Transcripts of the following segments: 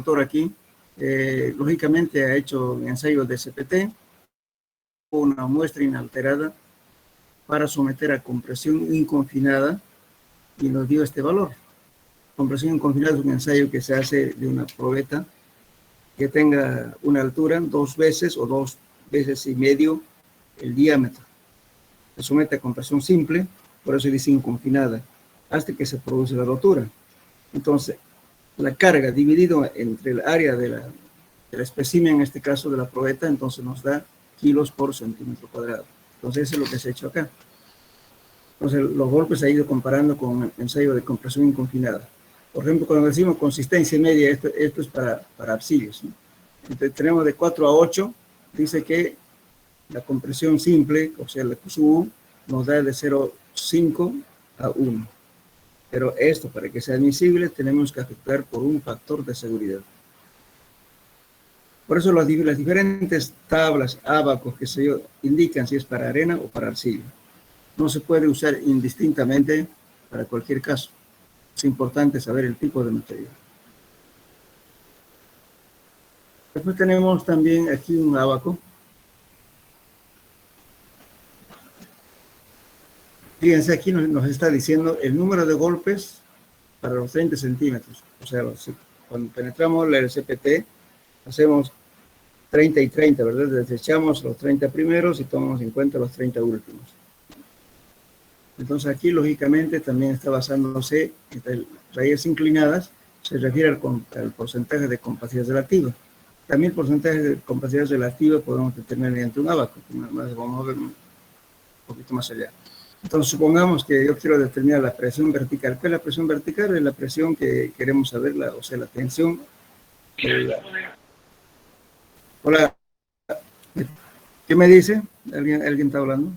autor aquí, lógicamente ha hecho un ensayo de CPT, una muestra inalterada para someter a compresión inconfinada y nos dio este valor. Compresión inconfinada es un ensayo que se hace de una probeta que tenga una altura 2 veces o 2 veces y medio el diámetro. Se somete a compresión simple, por eso dice inconfinada, hasta que se produce la rotura. Entonces, la carga dividido entre el área del espécimen, en este caso de la probeta, entonces nos da kilos por centímetro cuadrado. Entonces, eso es lo que se ha hecho acá. Entonces, los golpes se ha ido comparando con el ensayo de compresión inconfinada. Por ejemplo, cuando decimos consistencia media, esto es para arcillos, ¿no? Entonces, tenemos de 4 a 8, dice que la compresión simple, o sea, la QSU, nos da de 0,5 a 1. Pero esto, para que sea admisible, tenemos que afectar por un factor de seguridad. Por eso las diferentes tablas, ábacos, que se indican si es para arena o para arcilla. No se puede usar indistintamente para cualquier caso. Es importante saber el tipo de material. Después tenemos también aquí un ábaco. Fíjense, aquí nos está diciendo el número de golpes para los 30 centímetros. O sea, cuando penetramos el CPT, hacemos 30 y 30, ¿verdad? Desechamos los 30 primeros y tomamos en cuenta los 30 últimos. Entonces aquí, lógicamente, también está basándose en raíces inclinadas, se refiere al porcentaje de compacidad relativa. También el porcentaje de compacidad relativa podemos determinar mediante un ábaco. Vamos a ver un poquito más allá. Entonces, supongamos que yo quiero determinar la presión vertical. ¿Qué es la presión vertical? Es la presión que queremos saber, o sea, la tensión. Hola, ¿qué me dice? ¿Alguien está hablando?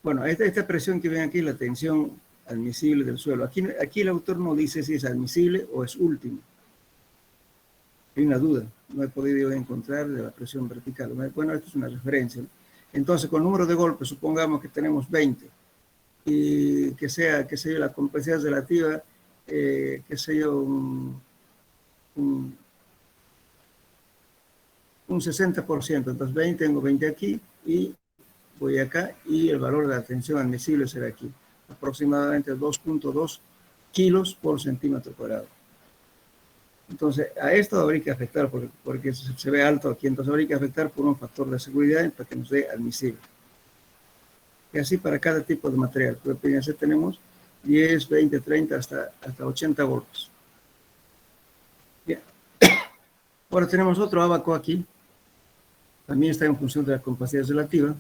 Bueno, esta presión que ven aquí, la tensión admisible del suelo. Aquí el autor no dice si es admisible o es último. Hay una duda. No he podido encontrar de la presión vertical. Bueno, esto es una referencia, ¿no? Entonces, con número de golpes, supongamos que tenemos 20 y que sea la compacidad relativa, que sea un 60%. Entonces, 20, tengo 20 aquí y voy acá y el valor de la tensión admisible será aquí, aproximadamente 2.2 kilos por centímetro cuadrado. Entonces, a esto habría que afectar, porque se ve alto aquí, entonces habría que afectar por un factor de seguridad para que nos dé admisible. Y así para cada tipo de material. Pero fíjense, tenemos 10, 20, 30, hasta 80 golpes. Bien. Ahora tenemos otro ábaco aquí. También está en función de la compacidad relativa.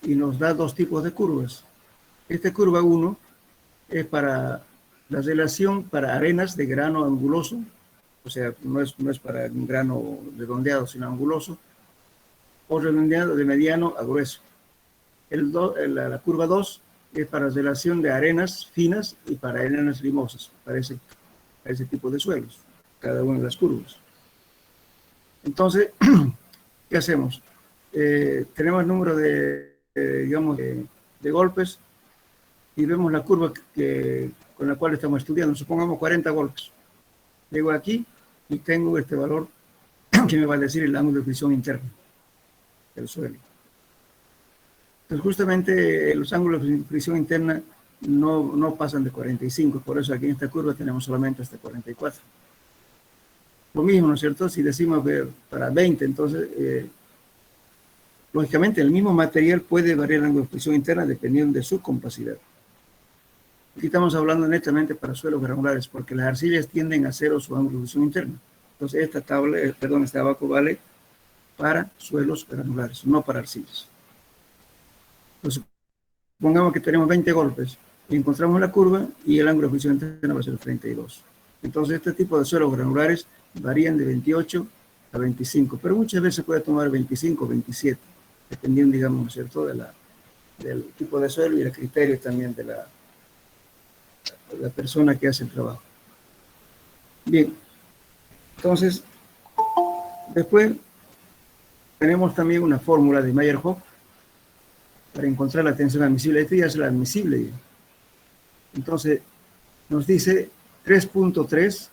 Y nos da 2 tipos de curvas. Esta curva 1 es para la relación para arenas de grano anguloso, o sea, no es para un grano redondeado, sino anguloso, o redondeado de mediano a grueso. La curva 2 es para relación de arenas finas y para arenas limosas, para ese tipo de suelos, cada una de las curvas. Entonces, ¿qué hacemos? Tenemos el número de golpes y vemos la curva con la cual estamos estudiando. Supongamos 40 golpes. Llego aquí y tengo este valor que me va a decir el ángulo de fricción interno del suelo. Entonces, justamente los ángulos de fricción interna no pasan de 45, por eso aquí en esta curva tenemos solamente hasta 44. Lo mismo, ¿no es cierto? Si decimos para 20, entonces, lógicamente, el mismo material puede variar el ángulo de fricción interna dependiendo de su compacidad. Aquí estamos hablando netamente para suelos granulares, porque las arcillas tienden a cero su ángulo de fricción interna. Entonces, este abaco vale para suelos granulares, no para arcillas. Entonces, supongamos que tenemos 20 golpes y encontramos la curva y el ángulo de fricción interna va a ser 32. Entonces, este tipo de suelos granulares varían de 28 a 25, pero muchas veces puede tomar 25 o 27, dependiendo, digamos, ¿no es cierto?, del tipo de suelo y el criterio también de la persona que hace el trabajo. Bien, entonces, después tenemos también una fórmula de Mayer-Hoff para encontrar la tensión admisible. Esta ya es la admisible. Entonces, nos dice 3.3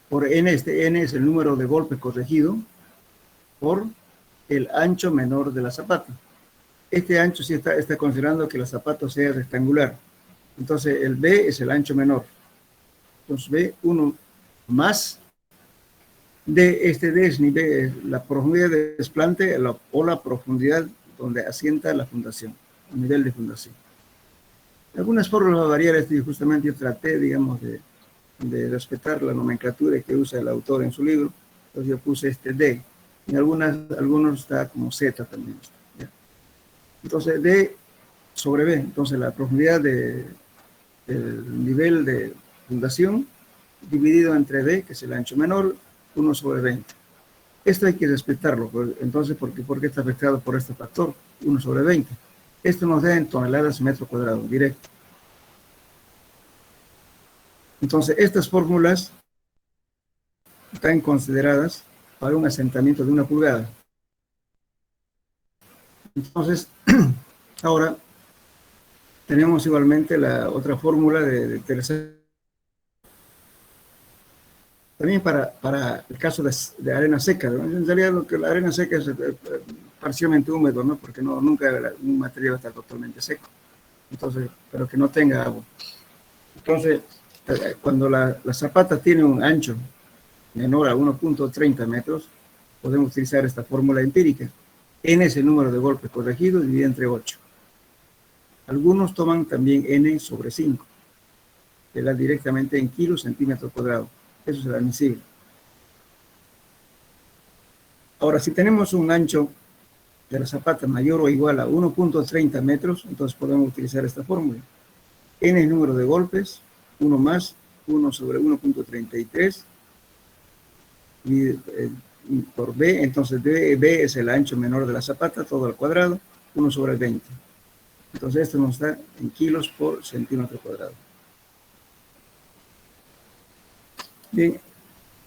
por N, este N es el número de golpes corregido por el ancho menor de la zapata. Este ancho sí está considerando que la zapata sea rectangular. Entonces el B es el ancho menor. Entonces B1 más D, este D es la profundidad de desplante o la profundidad donde asienta la fundación, el nivel de fundación. Algunas fórmulas va a variar esto y justamente yo traté, digamos, de respetar la nomenclatura que usa el autor en su libro. Entonces yo puse este D. En algunos está como Z también. ¿Ya? Entonces D sobre B. Entonces la profundidad del nivel de fundación dividido entre D, que es el ancho menor, 1 sobre 20. Esto hay que respetarlo. Entonces, ¿por qué está afectado por este factor? 1 sobre 20. Esto nos da en toneladas metro cuadrado, directo. Entonces, estas fórmulas están consideradas para un asentamiento de 1 pulgada. Entonces, ahora tenemos igualmente la otra fórmula de tercer. También para el caso de arena seca, ¿no? En realidad la arena seca es parcialmente húmedo, ¿no? Porque nunca un material está totalmente seco. Entonces, pero que no tenga agua. Entonces, cuando la zapata tiene un ancho menor a 1.30 metros, podemos utilizar esta fórmula empírica. N es el número de golpes corregidos dividido entre 8. Algunos toman también N sobre 5, que da directamente en kilos centímetros cuadrados. Eso es el admisible. Ahora, si tenemos un ancho de la zapata mayor o igual a 1.30 metros, entonces podemos utilizar esta fórmula. N es el número de golpes, 1 más 1 sobre 1.33 y por B, entonces B es el ancho menor de la zapata, todo al cuadrado, 1 sobre 20. Entonces esto nos da en kilos por centímetro cuadrado. Bien,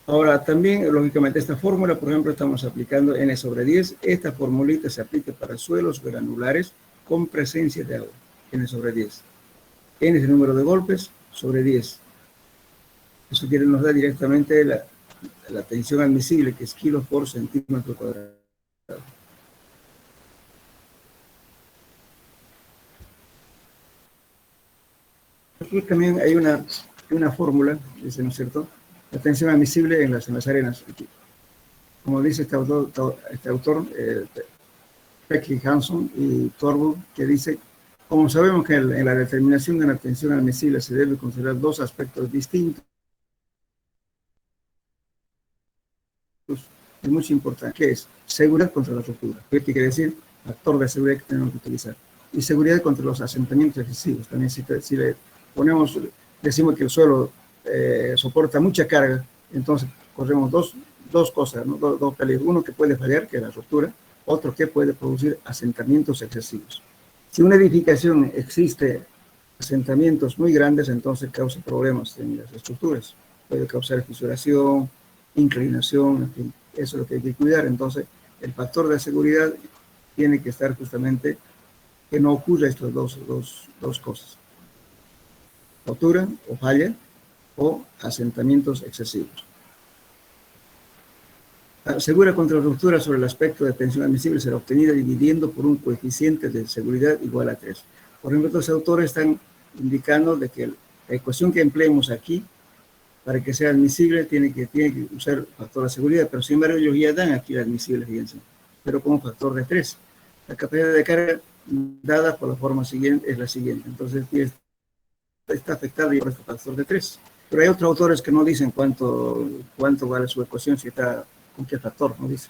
ahora también, lógicamente, esta fórmula, por ejemplo, estamos aplicando N sobre 10. Esta formulita se aplica para suelos granulares con presencia de agua, N sobre 10. N es el número de golpes sobre 10. Eso nos da directamente la tensión admisible, que es kilos por centímetro cuadrado. Aquí también hay una fórmula, dice, ¿no es cierto? La tensión admisible en las arenas. Aquí. Como dice este autor Peckley, Hanson y Torbu, que dice, como sabemos que en la determinación de una tensión admisible se debe considerar dos aspectos distintos, es muy importante, que es seguridad contra la ruptura. ¿Qué quiere decir? Factor de seguridad que tenemos que utilizar. Y seguridad contra los asentamientos excesivos. También si le ponemos, decimos que el suelo soporta mucha carga, entonces corremos dos cosas, ¿no? dos peligros. Uno que puede fallar, que es la ruptura, otro que puede producir asentamientos excesivos. Si una edificación existe asentamientos muy grandes, entonces causa problemas en las estructuras. Puede causar fisuración, inclinación, en fin, eso es lo que hay que cuidar. Entonces, el factor de seguridad tiene que estar justamente que no ocurra estas dos cosas. Rotura o falla o asentamientos excesivos. Segura contra la ruptura sobre el aspecto de tensión admisible será obtenida dividiendo por un coeficiente de seguridad igual a 3. Por ejemplo, estos autores están indicando de que la ecuación que empleemos aquí, para que sea admisible, tiene que usar factor de seguridad, pero sin embargo ellos ya dan aquí la admisible, fíjense, pero como factor de 3. La capacidad de carga dada por la forma siguiente es la siguiente, entonces está afectada por este factor de 3. Pero hay otros autores que no dicen cuánto vale su ecuación, si está con qué factor, no dice.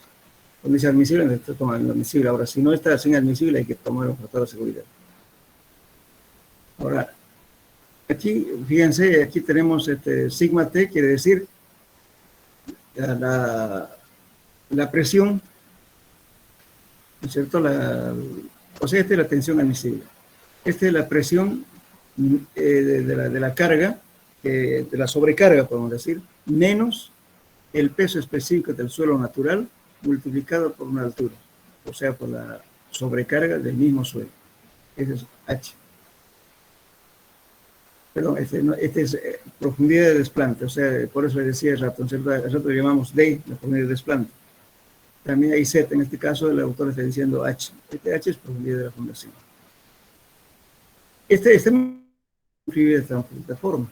Cuando dice admisible, entonces toma el admisible. Ahora, si no está sin admisible, hay que tomar un factor de seguridad. Ahora, aquí, fíjense, aquí tenemos sigma T, quiere decir la presión, ¿no es cierto? O sea, esta es la tensión admisible. Esta es la presión de la carga, de la sobrecarga, podemos decir, menos el peso específico del suelo natural multiplicado por una altura, o sea, por la sobrecarga del mismo suelo. Ese es H. perdón, este es profundidad de desplante, o sea, por eso le decía el rato lo llamamos D, la profundidad de desplante. También hay Z, en este caso el autor está diciendo H. Este H es profundidad de la fundación. Este escribe de esta forma.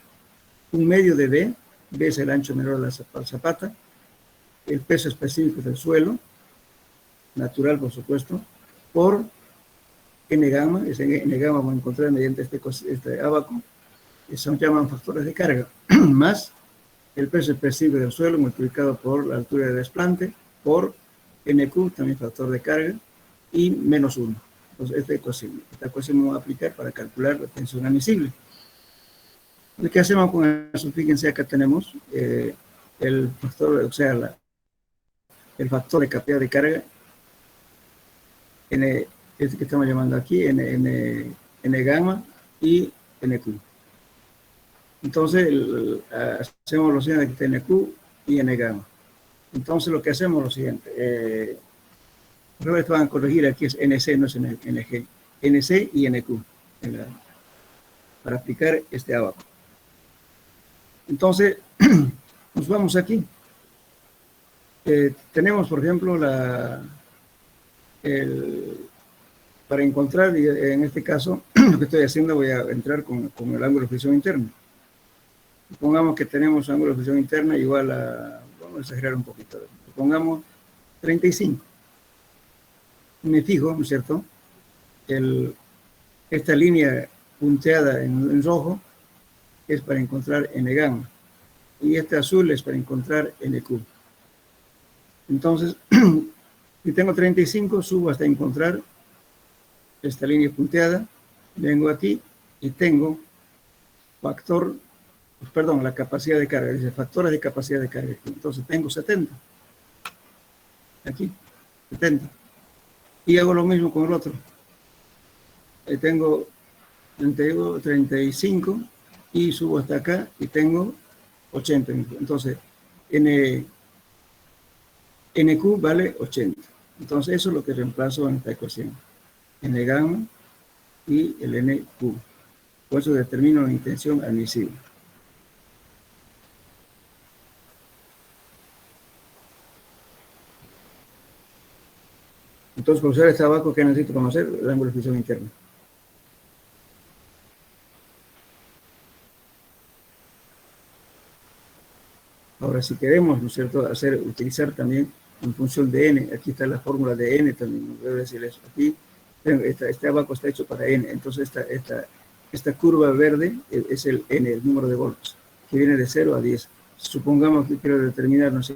Un medio de B es el ancho menor de la zapata, el peso específico del suelo, natural por supuesto, por N gamma, ese N gamma vamos a encontrar mediante este ábaco, que se llaman factores de carga, más el peso específico del suelo multiplicado por la altura de desplante, por NQ, también factor de carga, y menos 1. Entonces, esta ecuación vamos a aplicar para calcular la tensión admisible. ¿Qué hacemos con eso? Fíjense, acá tenemos el factor, o sea, el factor de capacidad de carga, este que estamos llamando aquí, N gamma y NQ. Entonces, hacemos lo siguiente, aquí está NQ y N gamma. Entonces, lo que hacemos es lo siguiente. Luego te van a corregir, aquí es NC, no es NG. NC y NQ, para aplicar este abajo. Entonces, nos vamos aquí. Tenemos, por ejemplo, para encontrar, en este caso, lo que estoy haciendo, voy a entrar con el ángulo de fricción interna. Supongamos que tenemos un ángulo de fricción interna igual a, vamos a exagerar un poquito, pongamos 35. Me fijo, ¿no es cierto? Esta línea punteada en rojo es para encontrar N gamma y este azul es para encontrar NQ. Entonces, si tengo 35, subo hasta encontrar esta línea punteada, vengo aquí y tengo la capacidad de carga, dice factores de capacidad de carga. Entonces tengo 70. Aquí, 70. Y hago lo mismo con el otro. Tengo 35 y subo hasta acá y tengo 80. Entonces, NQ vale 80. Entonces, eso es lo que reemplazo en esta ecuación. N gamma y el NQ. Por eso determino la intención admisible. Entonces, para usar este abaco, ¿qué necesito conocer? El ángulo de fricción interna. Ahora, si queremos, ¿no es cierto?, utilizar también en función de n, aquí está la fórmula de n también, no debo decir eso. Aquí, este abaco está hecho para n, entonces esta curva verde es el n, el número de voltios, que viene de 0 a 10. Supongamos que quiero determinar, ¿no es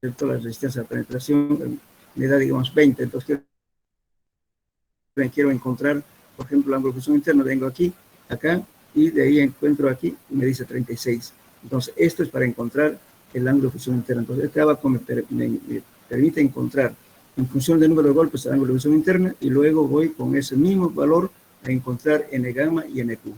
cierto?, la resistencia de penetración, me da, digamos, 20, entonces quiero encontrar, por ejemplo, el ángulo de fricción interno, vengo aquí, acá, y de ahí encuentro aquí, y me dice 36. Entonces, esto es para encontrar el ángulo de fricción interna. Entonces, este abaco me permite encontrar, en función del número de golpes, el ángulo de fricción interna, y luego voy con ese mismo valor a encontrar N gamma y NQ.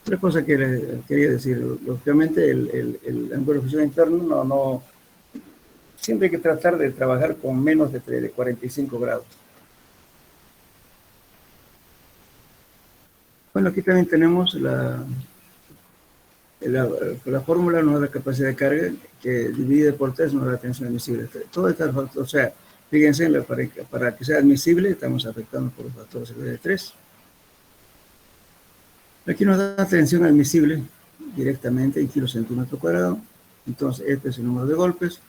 Otra cosa que le quería decir, lógicamente el ángulo de fricción interno no siempre hay que tratar de trabajar con menos de 45 grados. Bueno, aquí también tenemos la fórmula, nos da la capacidad de carga, que divide por 3 nos da la tensión admisible. Todo está, o sea, fíjense, para que sea admisible estamos afectando por los factores de 3. Aquí nos da tensión admisible directamente en kilos centímetros cuadrados. Entonces, este es el número de golpes.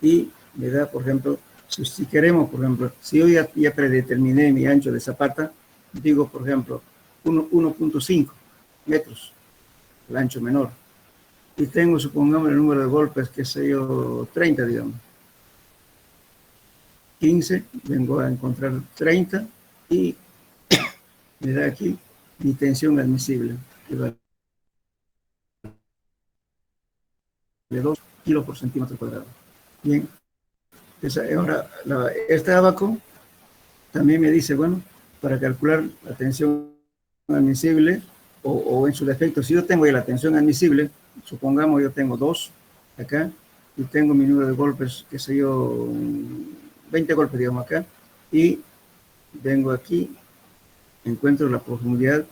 Y me da, por ejemplo, si queremos, por ejemplo, si yo ya predeterminé mi ancho de zapata, digo, por ejemplo, 1.5 metros, el ancho menor. Y tengo, supongamos, el número de golpes, que sé yo, 30, digamos. 15, vengo a encontrar 30 y me da aquí mi tensión admisible, que vale de 2 kilos por centímetro cuadrado. Bien, ahora este abaco también me dice, bueno, para calcular la tensión admisible o en su defecto, si yo tengo ya la tensión admisible, supongamos yo tengo 2 acá y tengo mi número de golpes, qué sé yo, 20 golpes, digamos acá, y vengo aquí, encuentro la profundidad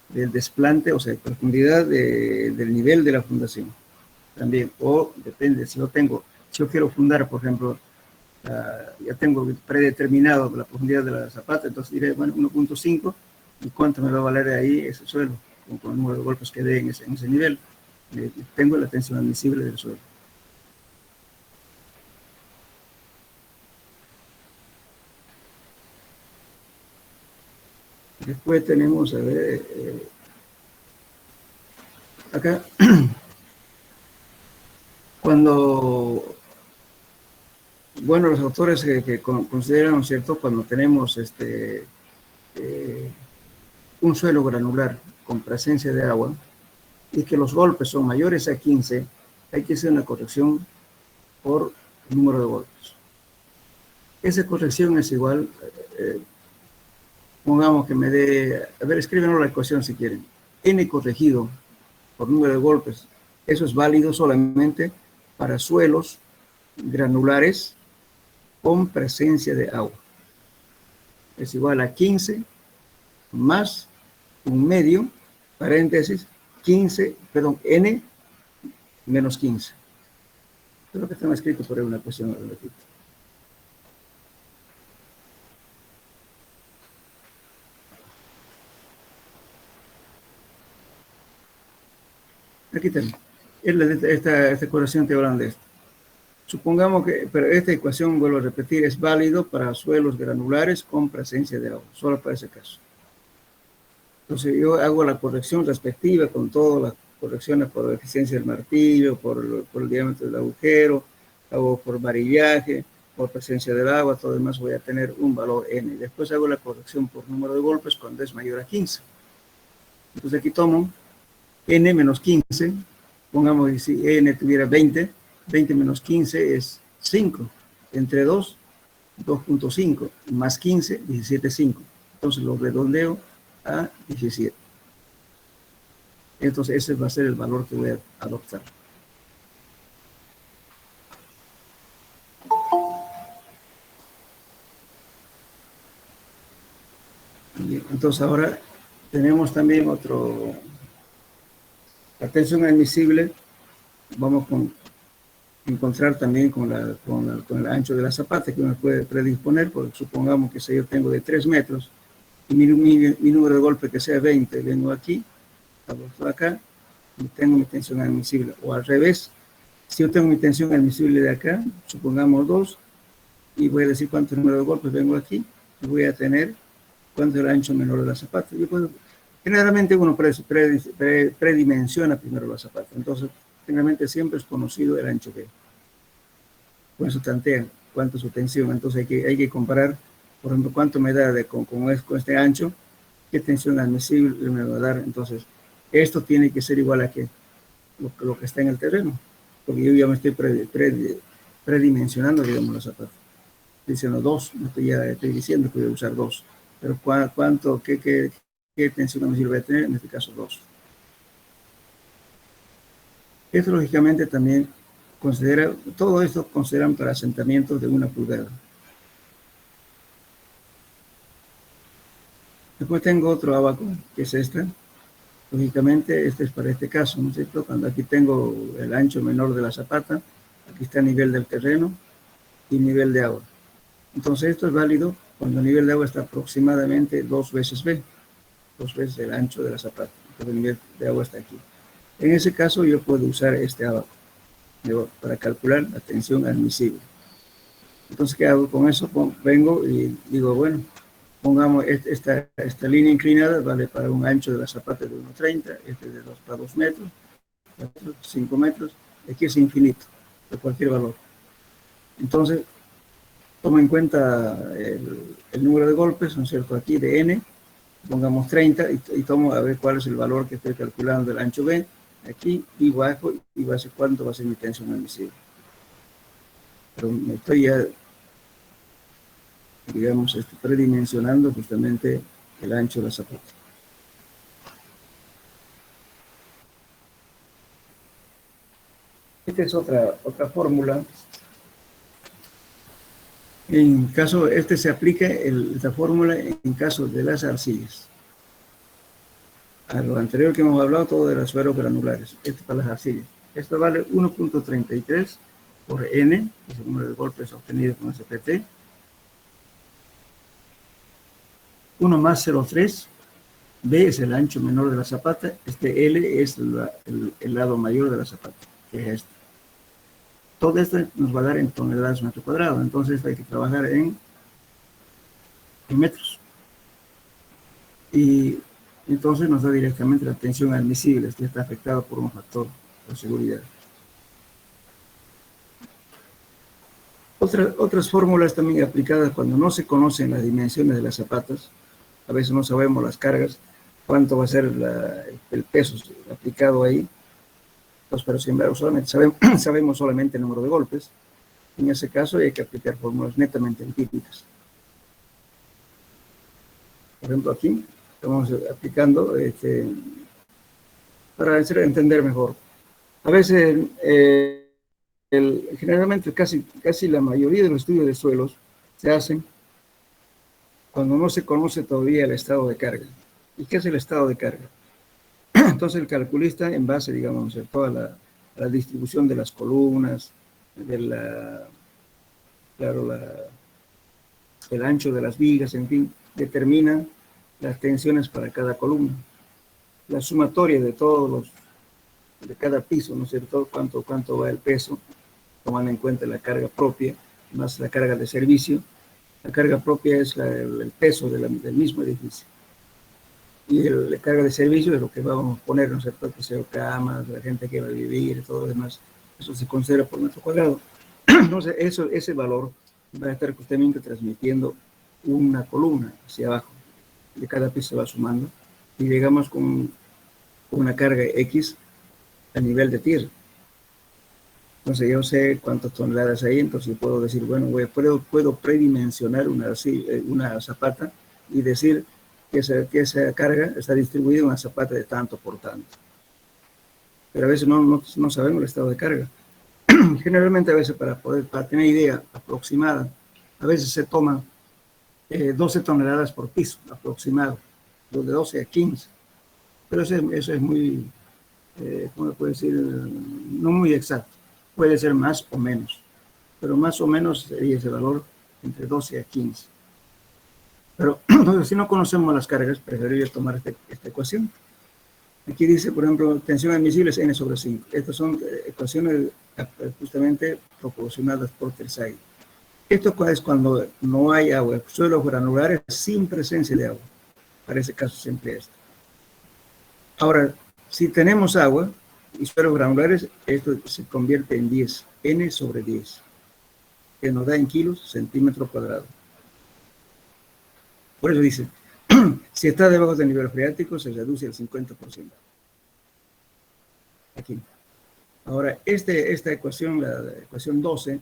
del desplante, o sea, profundidad del nivel de la fundación también, o depende, si yo quiero fundar, por ejemplo, ya tengo predeterminado la profundidad de la zapata, entonces diré, bueno, 1.5, y cuánto me va a valer ahí ese suelo, con el número de golpes que dé en ese nivel. Tengo la tensión admisible del suelo. Después tenemos, a ver, acá, cuando, bueno, los autores que consideran, ¿cierto?, cuando tenemos un suelo granular con presencia de agua y que los golpes son mayores a 15, hay que hacer una corrección por el número de golpes. Esa corrección es igual, pongamos que me dé, a ver, escríbenos la ecuación si quieren. N corregido por número de golpes, eso es válido solamente para suelos granulares con presencia de agua. Es igual a 15 más un medio, paréntesis, 15, perdón, N menos 15. Creo que está escrito por ahí una ecuación. Aquí tengo. Esta ecuación te hablan de esto. Supongamos que, pero esta ecuación, vuelvo a repetir, es válido para suelos granulares con presencia de agua, solo para ese caso. Entonces yo hago la corrección respectiva con todas las correcciones por la eficiencia del martillo, por el diámetro del agujero, hago por varillaje, por presencia del agua, todo demás voy a tener un valor n. Después hago la corrección por número de golpes cuando es mayor a 15. Entonces aquí tomo n menos 15, pongamos que si n tuviera 20, 20 menos 15 es 5, entre 2, 2.5, más 15, 17.5. Entonces lo redondeo a 17. Entonces ese va a ser el valor que voy a adoptar. Bien, entonces ahora tenemos también otro, la tensión admisible, vamos a encontrar también con el ancho de la zapata que uno puede predisponer, porque supongamos que si yo tengo de 3 metros y mi número de golpe que sea 20, vengo aquí, abajo acá, y tengo mi tensión admisible, o al revés, si yo tengo mi tensión admisible de acá, supongamos 2, y voy a decir cuánto número de golpes vengo aquí, y voy a tener cuánto es el ancho menor de la zapata. Generalmente uno predimensiona primero la zapata, entonces generalmente siempre es conocido el ancho B. Con eso tantean cuánto es su tensión, entonces hay que comparar, por ejemplo, cuánto me da con este ancho, qué tensión admisible me va a dar. Entonces esto tiene que ser igual a que lo que está en el terreno, porque yo ya me estoy predimensionando, digamos, la zapata. Diciendo 2, estoy diciendo que voy a usar 2, pero cuánto, qué tensión admisible voy a tener, en este caso 2. Esto lógicamente también considera, todo esto consideran para asentamientos de 1 pulgada. Después tengo otro abaco, que es este. Lógicamente, este es para este caso, ¿no es cierto? Cuando aquí tengo el ancho menor de la zapata, aquí está el nivel del terreno y nivel de agua. Entonces, esto es válido cuando el nivel de agua está aproximadamente 2 veces B, 2 veces el ancho de la zapata. Entonces, el nivel de agua está aquí. En ese caso, yo puedo usar este abaco para calcular la tensión admisible. Entonces, ¿qué hago con eso? Vengo y digo, bueno, pongamos esta línea inclinada, vale para un ancho de la zapata de 1,30, este de 2 para 2 metros, 5 metros, aquí es infinito, de cualquier valor. Entonces, tomo en cuenta el número de golpes, ¿no es cierto? Aquí de n, pongamos 30 y tomo a ver cuál es el valor que estoy calculando del ancho B, aquí, y bajo, y va a ser cuánto va a ser mi tensión admisible. Pero me estoy ya, digamos, predimensionando justamente el ancho de la zapata. Esta es otra fórmula. En caso, se aplica esta fórmula en caso de las arcillas. A lo anterior que hemos hablado, todo de las suelos granulares. Esto para las arcillas. Esto vale 1.33 por N, que es el número de golpes obtenidos con SPT. 1 más 0,3. B es el ancho menor de la zapata. Este L es el lado mayor de la zapata, que es este. Todo esto nos va a dar en toneladas metro cuadrado. Entonces hay que trabajar en metros. Y entonces nos da directamente la tensión admisible, que está afectada por un factor de seguridad. Otras fórmulas también aplicadas cuando no se conocen las dimensiones de las zapatas. A veces no sabemos las cargas, cuánto va a ser el peso aplicado ahí. Entonces, pero sin embargo, sabemos solamente el número de golpes. En ese caso hay que aplicar fórmulas netamente empíricas. Por ejemplo, aquí estamos aplicando para entender mejor. A veces, generalmente casi la mayoría de los estudios de suelos se hacen cuando no se conoce todavía el estado de carga. ¿Y qué es el estado de carga? Entonces el calculista, en base, digamos, a toda la distribución de las columnas, el ancho de las vigas, en fin, determina las tensiones para cada columna. La sumatoria de de cada piso, ¿no es cierto? Cuánto va el peso, tomando en cuenta la carga propia, más la carga de servicio. La carga propia es el peso del mismo edificio. Y la carga de servicio es lo que vamos a poner, ¿no es cierto? Que sea camas, la gente que va a vivir, todo lo demás. Eso se considera por metro cuadrado. Entonces, ese valor va a estar justamente transmitiendo una columna hacia abajo. De cada piso se va sumando. Y llegamos con una carga X a nivel de tierra. Entonces, yo sé cuántas toneladas hay, entonces puedo decir, bueno, puedo predimensionar una zapata y decir que esa carga está distribuida en una zapata de tanto por tanto. Pero a veces no sabemos el estado de carga. Generalmente a veces para tener idea aproximada, a veces se toman 12 toneladas por piso aproximado, de 12 a 15. Pero eso es muy, ¿cómo puedo decir? No muy exacto. Puede ser más o menos, pero más o menos sería ese valor entre 12 a 15. Pero entonces, si no conocemos las cargas, preferiría tomar esta ecuación. Aquí dice, por ejemplo, tensión admisible es n sobre 5. Estas son ecuaciones justamente proporcionadas por Tersay. Esto es cuando no hay agua, suelos granulares sin presencia de agua. Para ese caso siempre esto. Ahora, si tenemos agua y suelos granulares, esto se convierte en 10, n sobre 10, que nos da en kilos centímetro cuadrado. Por eso dice, si está debajo del nivel freático, se reduce al 50%. Aquí. Ahora, esta ecuación, la ecuación 12,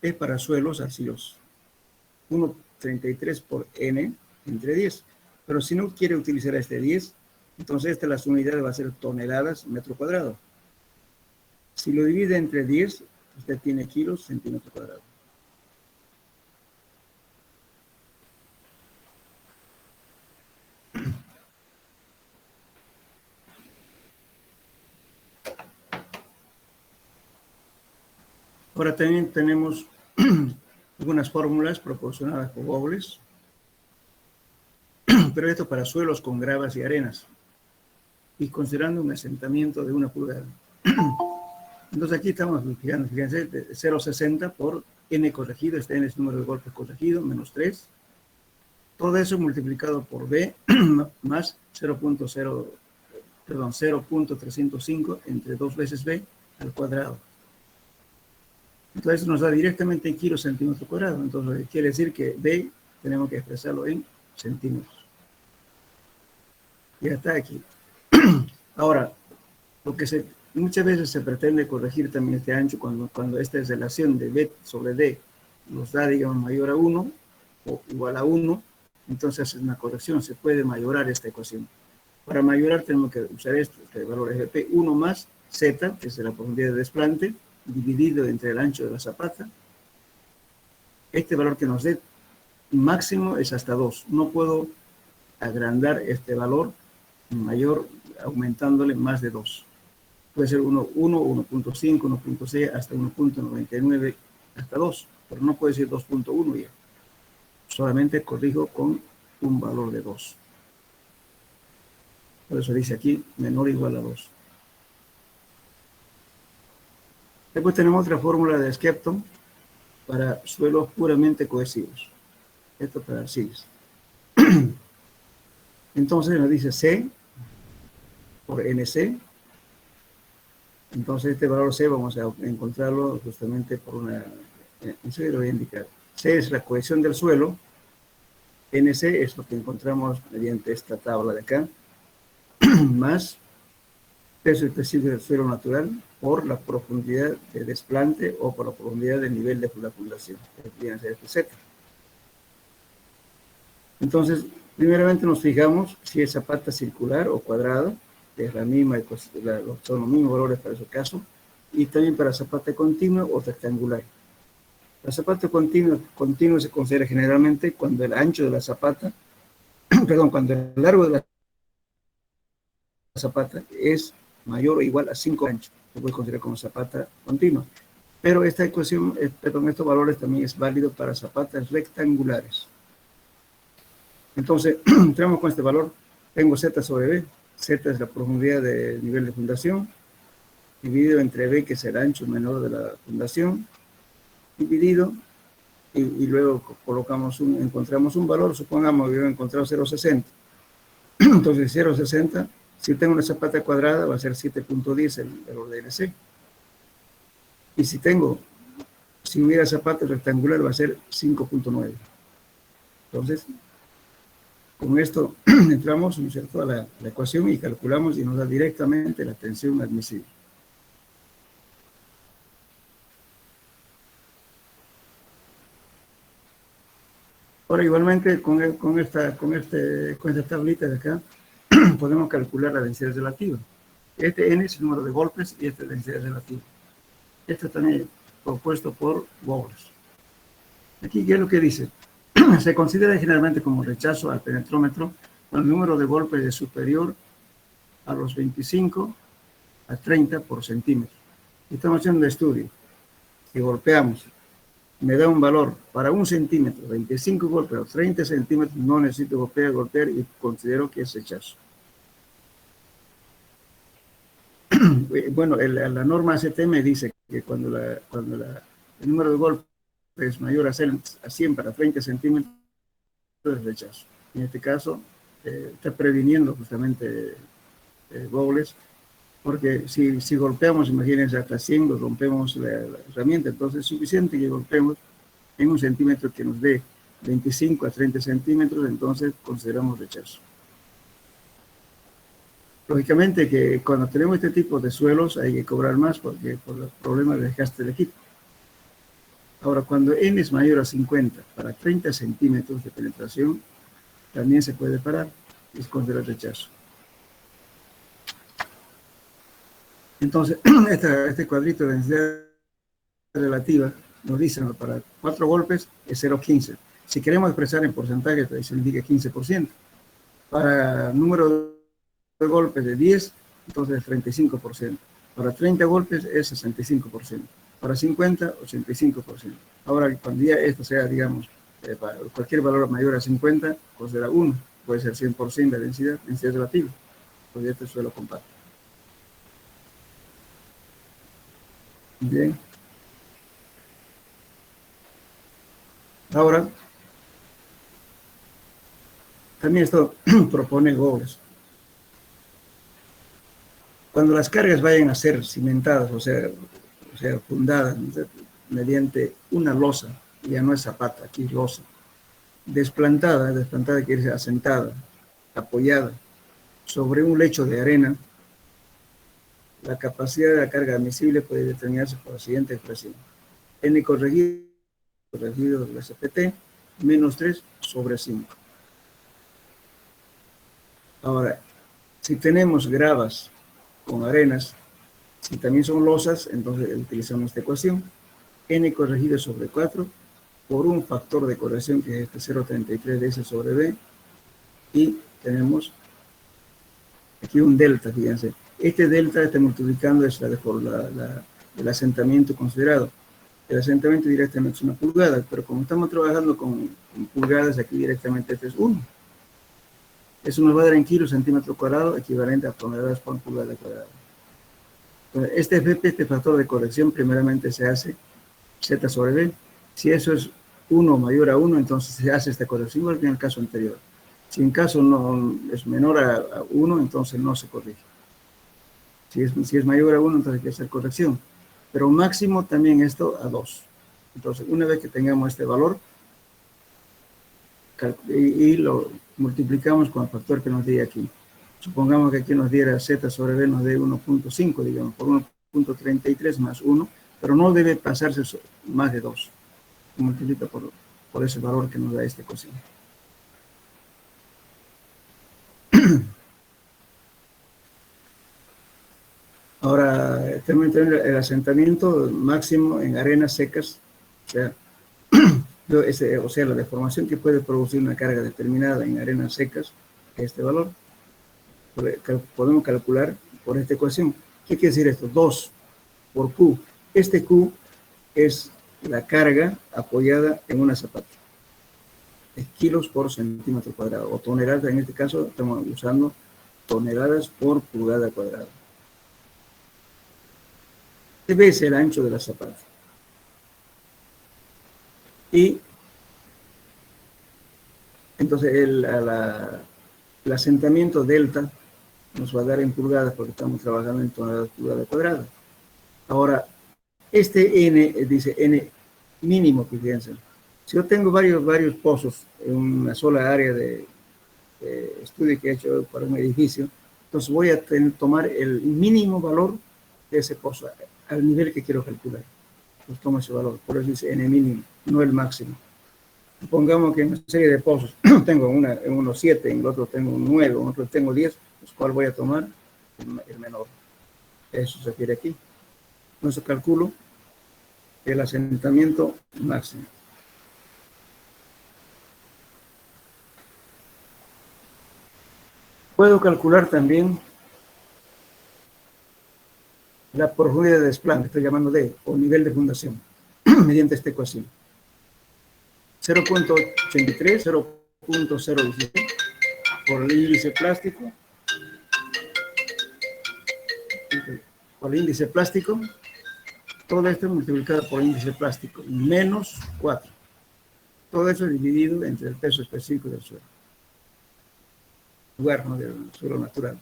es para suelos arcillosos. 1,33 por n entre 10. Pero si no quiere utilizar este 10, entonces las unidades va a ser toneladas metro cuadrado. Si lo divide entre 10, usted tiene kilos centímetro cuadrado. Ahora también tenemos algunas fórmulas proporcionadas por Bowles, pero esto para suelos con gravas y arenas, y considerando un asentamiento de 1 pulgada. Entonces aquí estamos fijando, fíjense, 0,60 por n corregido, este n es el número de golpes corregido, menos 3. Todo eso multiplicado por b más 0.305 entre 2 veces b al cuadrado. Entonces nos da directamente en kilos centímetro cuadrado. Entonces quiere decir que b tenemos que expresarlo en centímetros. Ya está aquí. Ahora, muchas veces se pretende corregir también este ancho cuando esta relación de b sobre d nos da, digamos, mayor a 1 o igual a 1, entonces es una corrección, se puede mayorar esta ecuación. Para mayorar tenemos que usar este valor FP, 1 más Z, que es la profundidad de desplante, dividido entre el ancho de la zapata. Este valor que nos dé máximo es hasta 2. No puedo agrandar este valor mayor aumentándole más de 2. Puede ser 1, 1.5, 1.6, hasta 1.99, hasta 2, pero no puede ser 2.1 ya. Solamente corrijo con un valor de 2. Por eso dice aquí menor o igual a 2. Después tenemos otra fórmula de Skepton para suelos puramente cohesivos. Esto para arcillas. Entonces nos dice C por NC. Entonces este valor C vamos a encontrarlo justamente por una... Eso lo voy a indicar. C es la cohesión del suelo. NC es lo que encontramos mediante esta tabla de acá. Más peso específico del suelo natural por la profundidad de desplante o por la profundidad del nivel de la fundación. Viene a ser este Z. Entonces, primeramente nos fijamos si es zapata circular o cuadrada, que es la misma, son los mismos valores para ese caso, y también para zapata continua o rectangular. La zapata continua se considera generalmente cuando el ancho de la zapata, perdón, cuando el largo de la zapata es mayor o igual a 5 anchos, se puede considerar como zapata continua. Pero esta ecuación, estos valores también es válido para zapatas rectangulares. Entonces, entramos con este valor, tengo Z sobre B, Z es la profundidad del nivel de fundación, dividido entre B, que es el ancho menor de la fundación, dividido, y luego encontramos un valor, supongamos que yo he encontrado 0.60. Entonces, 0.60, si tengo una zapata cuadrada, va a ser 7.10 el valor de NC. Y si hubiera zapata rectangular, va a ser 5.9. Entonces, con esto entramos, ¿no es cierto?, a la ecuación y calculamos y nos da directamente la tensión admisible. Ahora, igualmente, con esta tablita de acá, podemos calcular la densidad relativa. Este N es el número de golpes y esta es la densidad relativa. Esto también propuesto por Bowles. Aquí, ¿qué es lo que dice? Se considera generalmente como rechazo al penetrómetro cuando el número de golpes es superior a los 25 a 30 por centímetro. Estamos haciendo un estudio. Si golpeamos, me da un valor para 1 centímetro, 25 golpes o 30 centímetros, no necesito golpear y considero que es rechazo. Bueno, la norma ACTM dice que cuando el número de golpes es mayor a 100 para 30 centímetros, es rechazo. En este caso, está previniendo justamente Bowles, porque si golpeamos, imagínense, hasta 100, lo rompemos la herramienta, entonces es suficiente que golpeemos en 1 centímetro que nos dé 25 a 30 centímetros, entonces consideramos rechazo. Lógicamente que cuando tenemos este tipo de suelos hay que cobrar más porque por los problemas de desgaste del equipo. Ahora, cuando N es mayor a 50 para 30 centímetros de penetración, también se puede parar y es considerar rechazo. Entonces, este cuadrito de densidad relativa nos dice que para 4 golpes es 0.15. Si queremos expresar en porcentaje, se indica 15%. Para número de golpes de 10, entonces es 35%. Para 30 golpes es 65%. Para 50, 85%. Ahora, cuando ya esto sea, digamos, para cualquier valor mayor a 50, pues será 1. Puede ser 100% de densidad relativa. Pues este suelo compacto. Bien. Ahora, también esto propone Bowles. Cuando las cargas vayan a ser cimentadas, o sea fundadas mediante una losa, ya no es zapata, aquí es losa, desplantada quiere decir asentada, apoyada sobre un lecho de arena, la capacidad de la carga admisible puede determinarse por la siguiente expresión. N corregido del SPT, menos 3 sobre 5. Ahora, si tenemos gravas con arenas, Si también son losas, entonces utilizamos esta ecuación. N corregido sobre 4 por un factor de corrección que es este 0,33 de S sobre B. Y tenemos aquí un delta, fíjense. Este delta está multiplicando es el asentamiento considerado. El asentamiento directamente es una pulgada, pero como estamos trabajando con pulgadas, aquí directamente este es 1. Eso nos va a dar en kilos centímetro cuadrado, equivalente a toneladas por pulgada cuadrada. Entonces, este FP, este factor de corrección, primeramente se hace Z sobre B. Si eso es 1 mayor a 1, entonces se hace esta corrección, igual que en el caso anterior. Si en caso no es menor a 1, entonces no se corrige. Si es mayor a 1, entonces hay que hacer corrección. Pero máximo también esto a 2. Entonces, una vez que tengamos este valor, y lo multiplicamos con el factor que nos diera aquí. Supongamos que aquí nos diera Z sobre B, nos dé 1.5, digamos, por 1.33 más 1, pero no debe pasarse más de 2. Se multiplica por ese valor que nos da este cociente. Ahora, tenemos el asentamiento máximo en arenas secas, o sea, la deformación que puede producir una carga determinada en arenas secas, este valor, podemos calcular por esta ecuación. ¿Qué quiere decir esto? 2 por Q. Este Q es la carga apoyada en una zapata. Es kilos por centímetro cuadrado, o toneladas, en este caso estamos usando toneladas por pulgada cuadrada. Este es el ancho de la zapata. Y entonces el asentamiento delta nos va a dar en pulgadas porque estamos trabajando en toneladas pulgada cuadrada. Ahora, este N dice N mínimo, que fíjense. Si yo tengo varios pozos en una sola área de estudio que he hecho para un edificio, entonces voy a tomar el mínimo valor de ese pozo al nivel que quiero calcular. Pues tomo ese valor, por eso dice N mínimo, no el máximo. Pongamos que en una serie de pozos tengo en uno 7, en el otro tengo un 9, en otro tengo 10, pues ¿cuál voy a tomar? El menor. Eso se refiere aquí. Entonces calculo el asentamiento máximo. Puedo calcular también la profundidad de desplante, estoy llamando D, o nivel de fundación, mediante esta ecuación. 0.83, 0.017 por el índice plástico, todo esto multiplicado por el índice plástico, menos 4. Todo eso dividido entre el peso específico del suelo. Lugar, ¿no?, del suelo natural.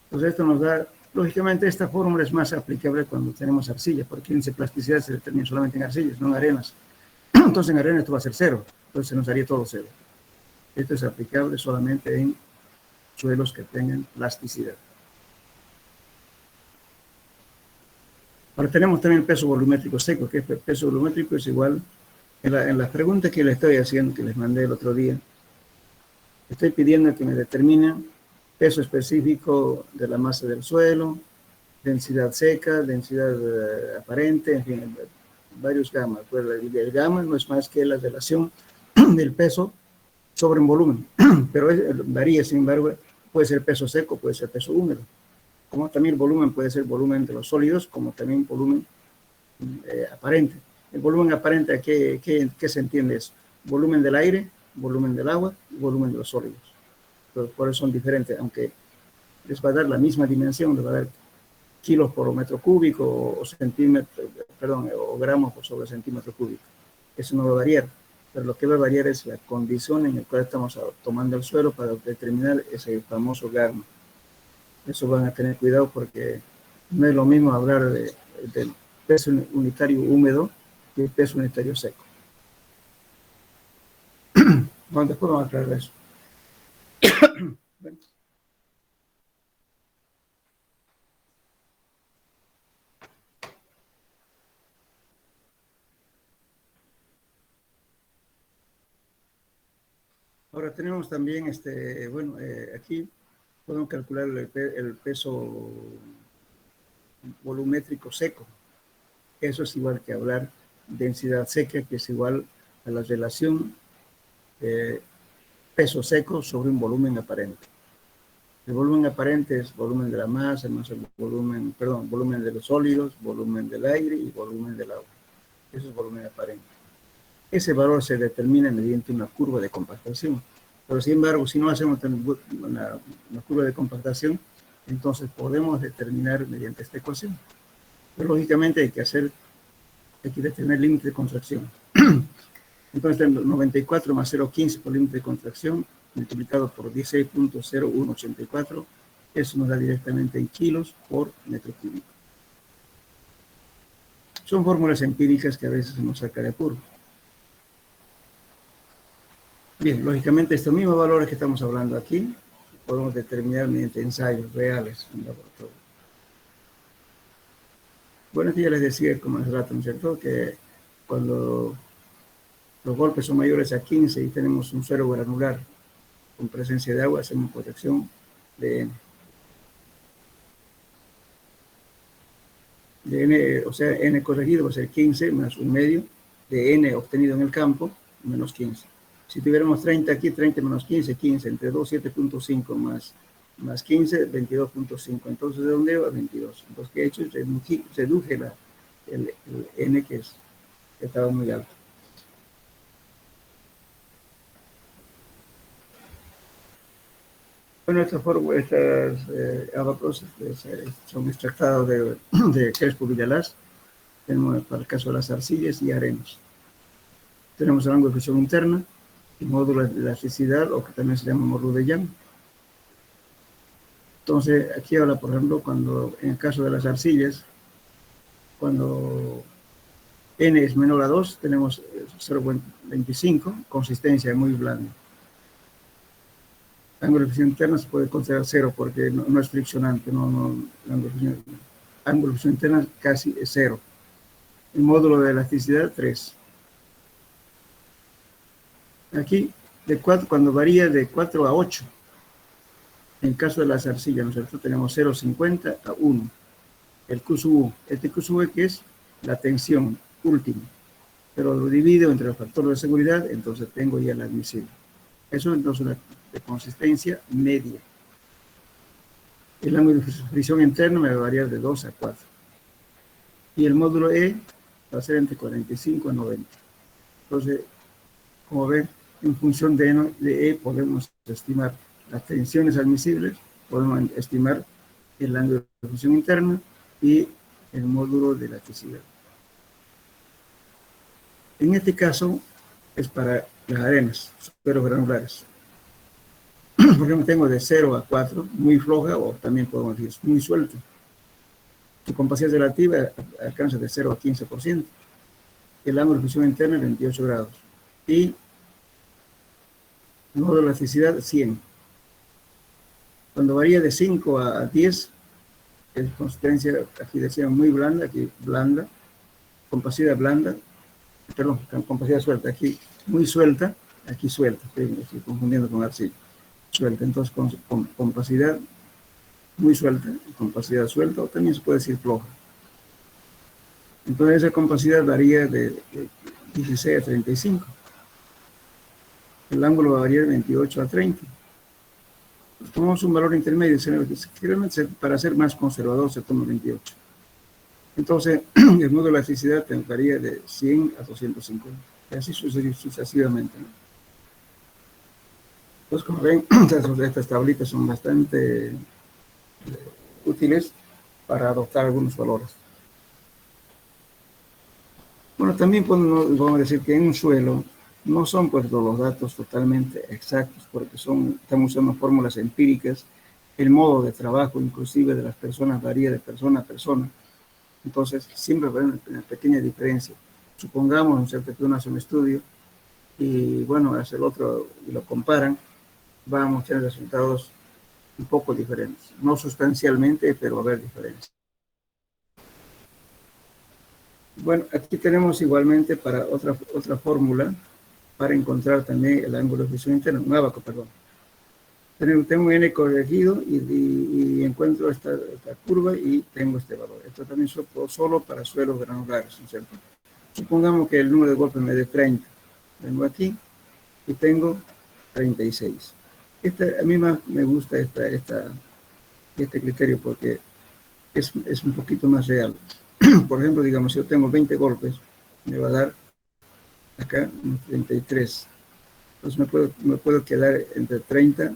Entonces esto nos da, lógicamente esta fórmula es más aplicable cuando tenemos arcilla, porque el índice de plasticidad se determina solamente en arcillas, no en arenas. Entonces en arenas esto va a ser 0, entonces se nos daría todo 0. Esto es aplicable solamente en suelos que tengan plasticidad. Ahora tenemos también el peso volumétrico seco, que el peso volumétrico es igual, en las preguntas que les estoy haciendo, que les mandé el otro día, estoy pidiendo que me determinen peso específico de la masa del suelo, densidad seca, densidad aparente, en fin, varios gamas. Pues el gamma no es más que la relación del peso sobre un volumen, pero varía, sin embargo, puede ser peso seco, puede ser peso húmedo. Como también el volumen puede ser volumen de los sólidos, como también volumen aparente. El volumen aparente, ¿a qué se entiende eso? Volumen del aire, volumen del agua y volumen de los sólidos. Entonces, por eso son diferentes, aunque les va a dar la misma dimensión, les va a dar kilos por metro cúbico o centímetros, perdón, o gramos por sobre centímetro cúbico. Eso no va a variar, pero lo que va a variar es la condición en la cual estamos tomando el suelo para determinar ese famoso gamma. Eso van a tener cuidado porque no es lo mismo hablar del peso unitario húmedo que el peso unitario seco. Bueno, después vamos a aclarar eso. Bueno. Ahora tenemos también, bueno, aquí podemos calcular el peso volumétrico seco. Eso es igual que hablar densidad seca, que es igual a la relación peso seco sobre un volumen aparente. El volumen aparente es volumen de la masa más el volumen, perdón, volumen de los sólidos, volumen del aire y volumen del agua. Eso es volumen aparente. Ese valor se determina mediante una curva de compactación. Pero sin embargo, si no hacemos una curva de compactación, entonces podemos determinar mediante esta ecuación. Pero lógicamente hay que determinar el límite de contracción. Entonces, 94 más 0,15 por límite de contracción, multiplicado por 16.0184, eso nos da directamente en kilos por metro cúbico. Son fórmulas empíricas que a veces nos saca de apuro. Bien, lógicamente estos mismos valores que estamos hablando aquí, podemos determinar mediante ensayos reales en laboratorio. Bueno, aquí ya les decía, como hace rato, ¿no es cierto?, que cuando los golpes son mayores a 15 y tenemos un suelo granular con presencia de agua, hacemos corrección de N. De N, o sea, N corregido va a ser 15 más un medio de N obtenido en el campo, menos 15. Si tuviéramos 30 aquí, 30 menos 15, 15, entre 2, 7.5 más 15, 22.5. Entonces, ¿de dónde va? 22. Entonces, ¿qué he hecho? Reduje el N que estaba muy alto. Bueno, estas ábacos son extractados de Crespo Villalaz. Tenemos para el caso de las arcillas y arenas. Tenemos el ángulo de fricción interna, el módulo de elasticidad, o que también se llama módulo de Young. Entonces, aquí habla, por ejemplo, cuando en el caso de las arcillas, cuando N es menor a 2, tenemos 0.25, consistencia muy blanda. El ángulo de fricción interna se puede considerar 0 porque no es friccionante, el ángulo de fricción interna casi es 0. El módulo de elasticidad, 3. Aquí, cuando varía de 4 a 8, en el caso de las arcillas, nosotros tenemos 0,50 a 1. El Q sub U. Este Q sub U que es la tensión última, pero lo divido entre los factores de seguridad, entonces tengo ya la admisible. Eso entonces es de consistencia media. El ángulo de fricción interno me va a variar de 2 a 4. Y el módulo E va a ser entre 45 a 90. Entonces, como ven, en función de E podemos estimar las tensiones admisibles, podemos estimar el ángulo de fricción interna y el módulo de elasticidad. En este caso es para las arenas, suelos granulares. Por ejemplo, tengo de 0 a 4, muy floja, o también podemos decir muy suelta. Su compacidad relativa alcanza de 0 a 15%. El ángulo de fricción interna 28 grados. Y el módulo de elasticidad 100. Cuando varía de 5 a 10, es consistencia, aquí decía muy blanda, aquí blanda, compacidad blanda, perdón, compacidad suelta, aquí muy suelta, aquí suelta, estoy confundiendo con arcilla, suelta, entonces con compacidad muy suelta, compacidad suelta, o también se puede decir floja. Entonces esa compacidad varía de 16 a 35. El ángulo va a variar de 28 a 30. Pues tomamos un valor intermedio, para ser más conservador se toma 28. Entonces, el módulo de elasticidad varía de 100 a 250, y así sucesivamente, ¿no? Entonces, como ven, estas tablitas son bastante útiles para adoptar algunos valores. Bueno, también podemos decir que en un suelo no son pues los datos totalmente exactos, porque estamos usando fórmulas empíricas, el modo de trabajo inclusive de las personas varía de persona a persona. Entonces, siempre va a haber una pequeña diferencia. Supongamos, ¿no es cierto?, que uno hace un estudio y, bueno, hace el otro y lo comparan, vamos a tener resultados un poco diferentes. No sustancialmente, pero va a haber diferencias. Bueno, aquí tenemos igualmente para otra fórmula para encontrar también el ángulo de fricción interna, un ábaco, perdón. Tengo un n corregido y encuentro esta curva y tengo este valor. Esto también solo para suelos granulares, ¿no es cierto? Supongamos que el número de golpes me dé 30. Vengo aquí y tengo 36. A mí más me gusta este criterio porque es un poquito más real. Por ejemplo, digamos, si yo tengo 20 golpes, me va a dar acá 33. Entonces me puedo quedar entre 30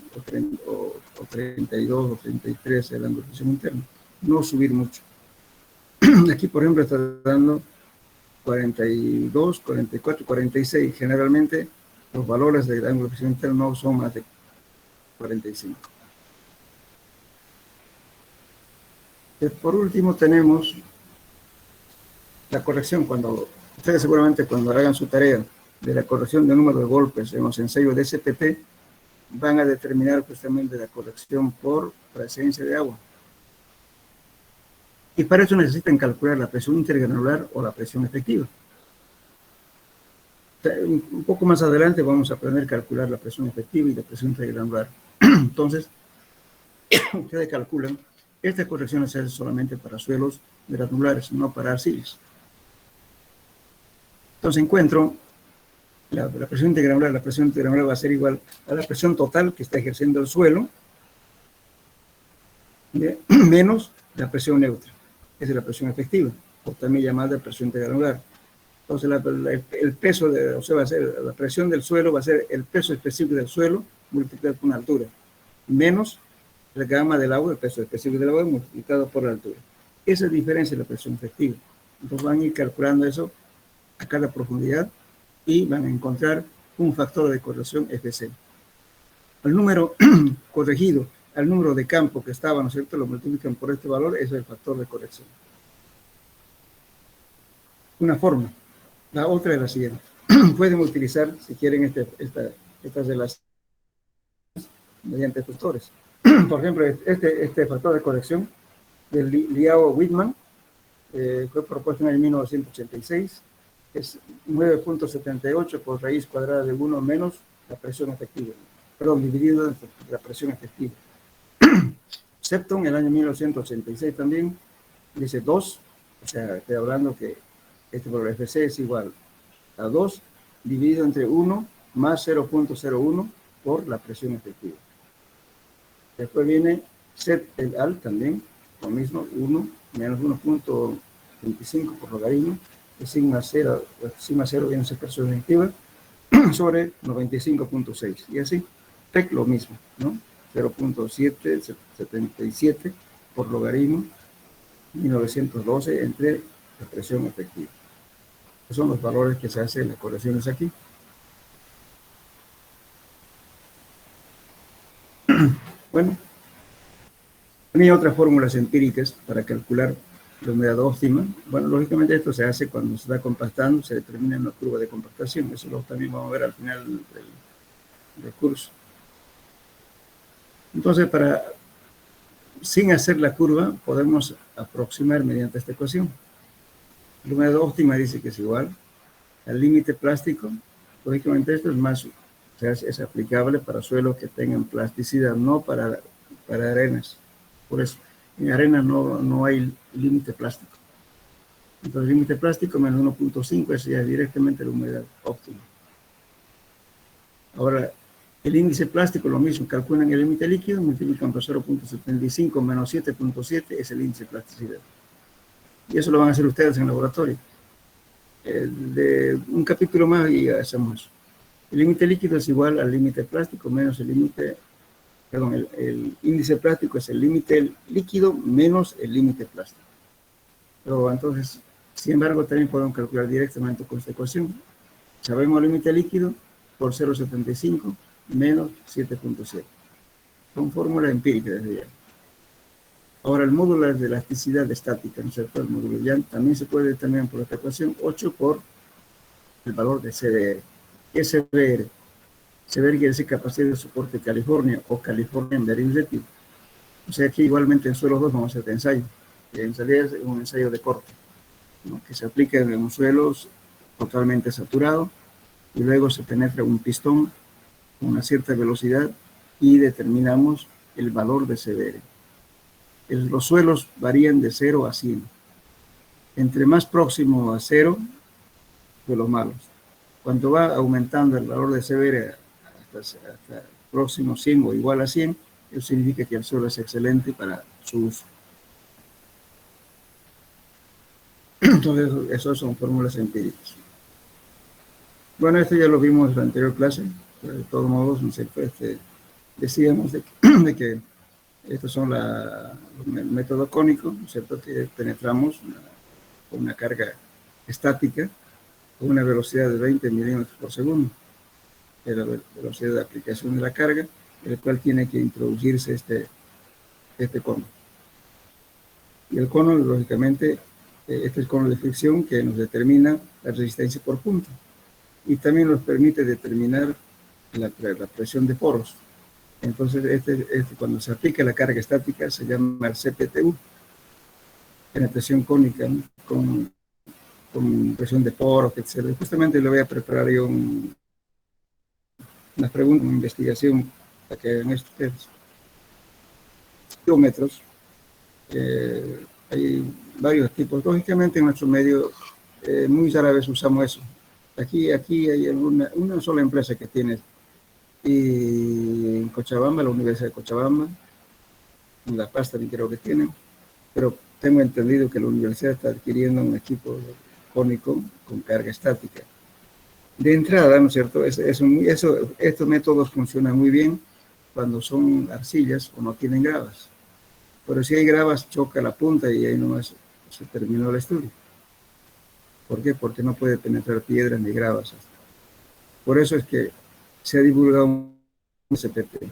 o 32 o 33 el ángulo de flexión interna. No subir mucho. Aquí, por ejemplo, está dando 42, 44, 46. Generalmente los valores del ángulo de flexión interna no son más de 45. Por último tenemos la corrección. Ustedes seguramente cuando hagan su tarea de la corrección del número de golpes en los ensayos de SPT, van a determinar justamente la corrección por presencia de agua. Y para eso necesitan calcular la presión intergranular o la presión efectiva. Un poco más adelante vamos a aprender a calcular la presión efectiva y la presión intergranular. Entonces, ustedes calculan, esta corrección se hace solamente para suelos granulares, no para arcillas. Entonces encuentro la presión intergranular. La presión intergranular va a ser igual a la presión total que está ejerciendo el suelo menos la presión neutra. Esa es la presión efectiva, o también llamada presión intergranular. Entonces el peso, va a ser la presión del suelo, va a ser el peso específico del suelo multiplicado por una altura, menos la gama del agua, el peso específico del agua multiplicado por la altura. Esa es la diferencia de la presión efectiva. Entonces van a ir calculando eso a cada profundidad y van a encontrar un factor de corrección FC. El número corregido al número de campo que estaba, ¿no es cierto?, lo multiplican por este valor, ese es el factor de corrección. Una forma. La otra es la siguiente. Pueden utilizar, si quieren, estas relaciones mediante factores. Por ejemplo, este factor de corrección del Liao-Whitman fue propuesto en el 1986. Es 9.78 por raíz cuadrada de 1 menos la presión efectiva. Perdón, dividido entre la presión efectiva. Septon, en el año 1986 también, dice 2, o sea, estoy hablando que este valor FC es igual a 2 dividido entre 1 más 0.01 por la presión efectiva. Después viene Set et al también, lo mismo, 1 menos 1.25 por logaritmo, de sigma 0 viene a ser presión efectiva, sobre 95.6. Y así, TEC lo mismo, ¿no? 0.777 por logaritmo, 1912 entre la presión efectiva. Esos son los valores que se hacen en las correcciones aquí. Bueno, también hay otras fórmulas empíricas para calcular la humedad óptima. Bueno, lógicamente esto se hace cuando se está compactando, se determina una curva de compactación. Eso también vamos a ver al final del curso. Entonces, sin hacer la curva, podemos aproximar mediante esta ecuación. La humedad óptima dice que es igual al límite plástico. Lógicamente esto es aplicable para suelos que tengan plasticidad, no para arenas. Por eso, en arena no hay límite plástico. Entonces, el límite plástico menos 1.5 es ya directamente la humedad óptima. Ahora, el índice plástico, lo mismo, calculan el límite líquido, multiplican por 0.75 menos 7.7, es el índice de plasticidad. Y eso lo van a hacer ustedes en el laboratorio. De un capítulo más y hacemos eso. El límite líquido es igual al límite plástico menos el índice plástico es el límite líquido menos el límite plástico. Pero entonces, sin embargo, también podemos calcular directamente con esta ecuación. Sabemos el límite líquido por 0.75 menos 7.7. Son fórmulas empíricas desde ya. Ahora, el módulo de elasticidad estática, ¿no es cierto? El módulo Young también se puede determinar por esta ecuación, 8 por el valor de CBR. ¿Qué es CBR? CBR quiere decir capacidad de soporte California o Californian Bearing Relative. O sea que igualmente en suelo 2 vamos a hacer ensayo. Y en salida es un ensayo de corte, ¿no?, que se aplica en un suelo totalmente saturado y luego se penetra un pistón con una cierta velocidad y determinamos el valor de severe. Los suelos varían de 0 a 100. Entre más próximo a 0, de los malos. Cuando va aumentando el valor de severe hasta próximo 100 o igual a 100, eso significa que el suelo es excelente para su uso. Entonces, esas son fórmulas empíricas. Bueno, esto ya lo vimos en la anterior clase, pero de todos modos, ¿no sé, pues, decíamos de que estos son el método cónico, ¿no es cierto? Que penetramos una carga estática con una velocidad de 20 milímetros por segundo, que es la velocidad de aplicación de la carga, el cual tiene que introducirse este cono. Y el cono, lógicamente, este es el cono de fricción que nos determina la resistencia por punto. Y también nos permite determinar la presión de poros. Entonces, cuando se aplica la carga estática, se llama el CPTU, penetración cónica, ¿no? con presión de poros, etc. Justamente le voy a preparar yo una pregunta, una investigación para que hagan esto ustedes. Kilómetros, hay varios tipos. Lógicamente, en nuestro medio, muy rara vez usamos eso. Aquí hay una sola empresa que tiene, y en Cochabamba, la Universidad de Cochabamba, en La Paz también creo que tienen, pero tengo entendido que la universidad está adquiriendo un equipo cónico con carga estática. De entrada, ¿no es cierto? Estos métodos funcionan muy bien cuando son arcillas o no tienen gravas. Pero si hay gravas, choca la punta y ahí nomás se terminó el estudio. ¿Por qué? Porque no puede penetrar piedras ni gravas. Por eso es que se ha divulgado un CPT.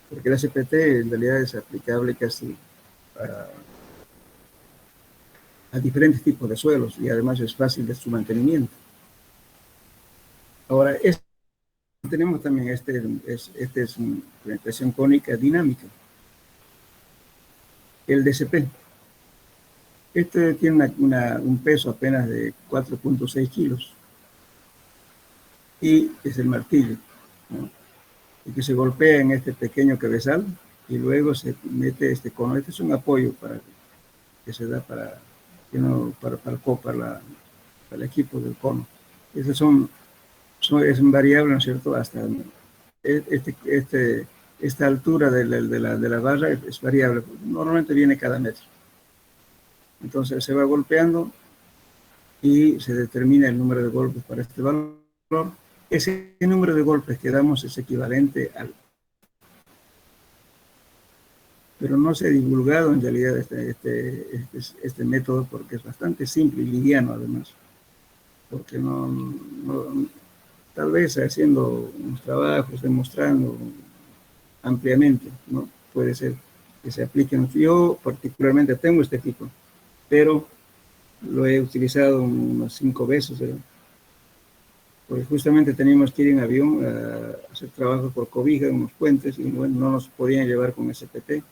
Porque el CPT en realidad es aplicable casi a diferentes tipos de suelos y además es fácil de su mantenimiento. Ahora, tenemos también este es una impresión cónica dinámica. El DCP. Este tiene un peso apenas de 4.6 kilos y es el martillo, ¿no? Y que se golpea en este pequeño cabezal y luego se mete este cono. Este es un apoyo que se da para el equipo del cono. Estos es variable, ¿no es cierto? Hasta esta altura de la barra es variable. Normalmente viene cada metro. Entonces se va golpeando y se determina el número de golpes para este valor. Ese número de golpes que damos es equivalente al... Pero no se ha divulgado en realidad este método porque es bastante simple y liviano además. Porque tal vez haciendo unos trabajos, demostrando ampliamente, ¿no? Puede ser que se apliquen. Yo particularmente tengo este equipo, pero lo he utilizado unas 5 veces, porque justamente teníamos que ir en avión a hacer trabajo por cobija en unos puentes y bueno, no nos podían llevar con SPT.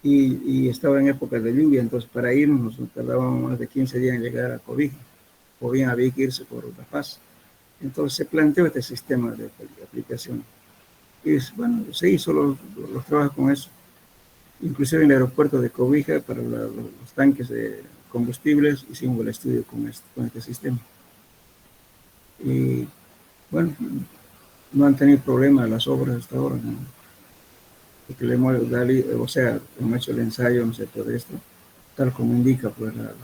Y estaba en épocas de lluvia, entonces para irnos nos tardábamos más de 15 días en llegar a Cobija, o bien había que irse por La Paz. Entonces se planteó este sistema de aplicación. Y bueno, se hizo los trabajos con eso. Inclusive en el aeropuerto de Cobija, para los tanques de combustibles, hicimos el estudio con este sistema. Y bueno, no han tenido problemas las obras hasta ahora, ¿no? Porque le hemos dado, o sea, hemos hecho el ensayo, no sé, todo esto, tal como indica pues las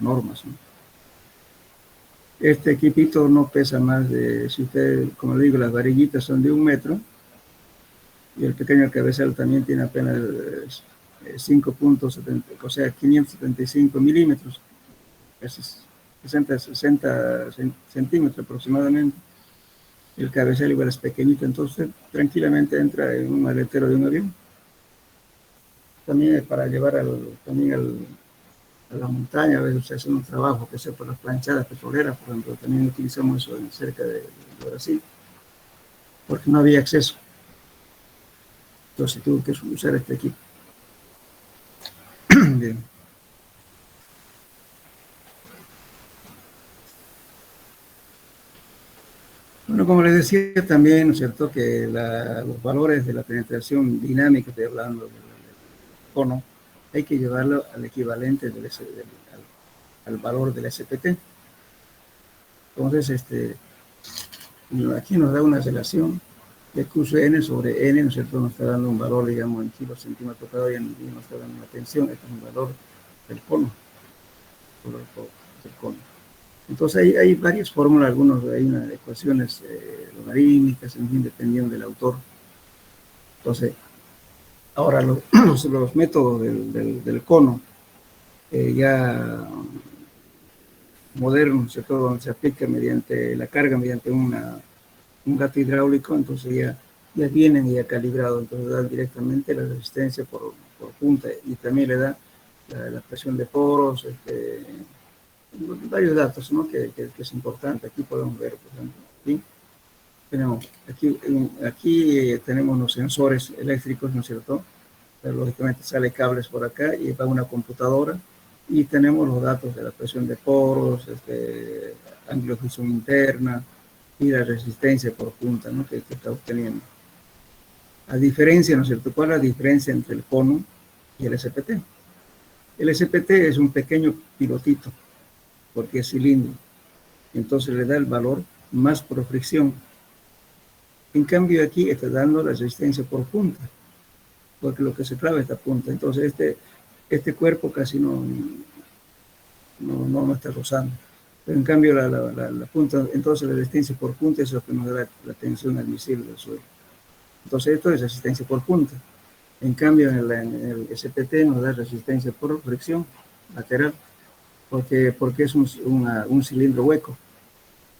normas, ¿no? Este equipito no pesa más de, si usted, como le digo, las varillitas son de 1 metro, y el pequeño cabezal también tiene apenas 5.70, o sea, 575 milímetros, es 60 centímetros aproximadamente. El cabezal igual es pequeñito, entonces tranquilamente entra en un maletero de un avión. También es para llevar a la montaña, a veces se hace un trabajo que sea por las planchadas petroleras, por ejemplo, también utilizamos eso cerca de Brasil, porque no había acceso. Entonces tuve que usar este equipo. Bien. Bueno, como les decía también, ¿no es cierto?, que los valores de la penetración dinámica, estoy hablando del cono, hay que llevarlo al equivalente al valor del SPT. Entonces, aquí nos da una relación de QCN sobre N, ¿no es cierto?, nos está dando un valor, digamos, en kilos centímetros cuadrados y nos está dando una tensión, este es un valor del cono, del cono. Entonces hay varias fórmulas, hay unas ecuaciones logarítmicas, en fin, dependiendo del autor. Entonces, ahora los métodos del cono ya modernos, ¿cierto?, donde se aplica mediante la carga, mediante un gato hidráulico, entonces ya vienen ya calibrados, entonces dan directamente la resistencia por punta y también le da la presión de poros, varios datos, ¿no?, que es importante. Aquí podemos ver, por ejemplo, ¿sí? Tenemos, aquí tenemos los sensores eléctricos, ¿no es cierto? Pero lógicamente sale cables por acá y va una computadora y tenemos los datos de la presión de poros, ángulo de fusión interna y la resistencia por punta, ¿no?, que está obteniendo. La diferencia, ¿no es cierto? ¿Cuál es la diferencia entre el cono y el SPT? El SPT es un pequeño pilotito porque es cilindro, entonces le da el valor más por fricción. En cambio aquí está dando la resistencia por punta, porque lo que se clava es esta punta. Entonces este cuerpo casi no está rozando. Pero en cambio la punta, entonces la resistencia por punta es lo que nos da la tensión admisible del suelo. Entonces esto es resistencia por punta. En cambio en el SPT nos da resistencia por fricción lateral, porque es un cilindro hueco,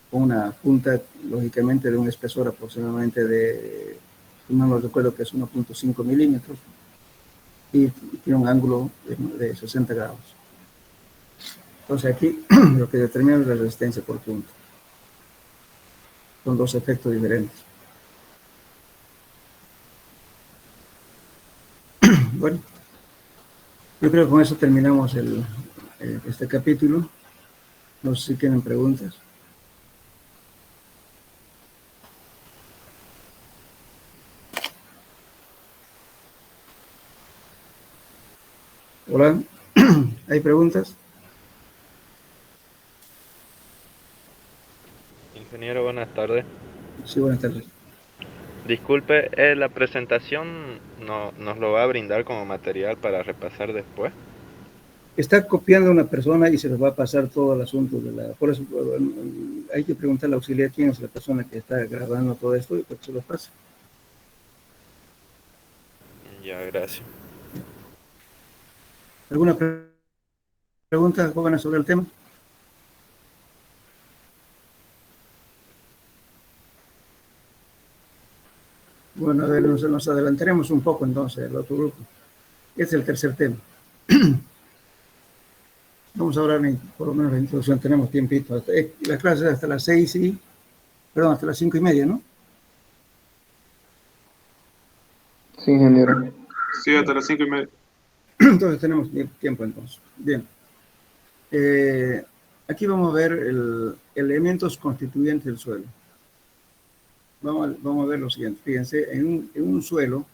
con una punta lógicamente de un espesor aproximadamente de, no me recuerdo, que es 1.5 milímetros, y tiene un ángulo de 60 grados. Entonces aquí lo que determina es la resistencia por punto. Son dos efectos diferentes. Bueno, yo creo que con eso terminamos este capítulo. No sé si tienen preguntas. Hola, ¿hay preguntas? Ingeniero, buenas tardes. Sí, buenas tardes. Disculpe, la presentación nos lo va a brindar como material para repasar después. Está copiando una persona y se les va a pasar todo el asunto por eso hay que preguntarle al auxiliar quién es la persona que está grabando todo esto y pues se lo pasa. Ya, gracias. ¿Alguna pregunta, jóvenes, sobre el tema? Bueno, a ver, nos adelantaremos un poco entonces el otro grupo. Este es el tercer tema. Vamos a hablar por lo menos la introducción, tenemos tiempito. La clase es hasta las 6 perdón, hasta las 5:30, ¿no? Sí, ingeniero. Sí, hasta las 5:30. Entonces tenemos tiempo entonces. Bien. Aquí vamos a ver elementos constituyentes del suelo. Vamos a ver lo siguiente. Fíjense, en un suelo,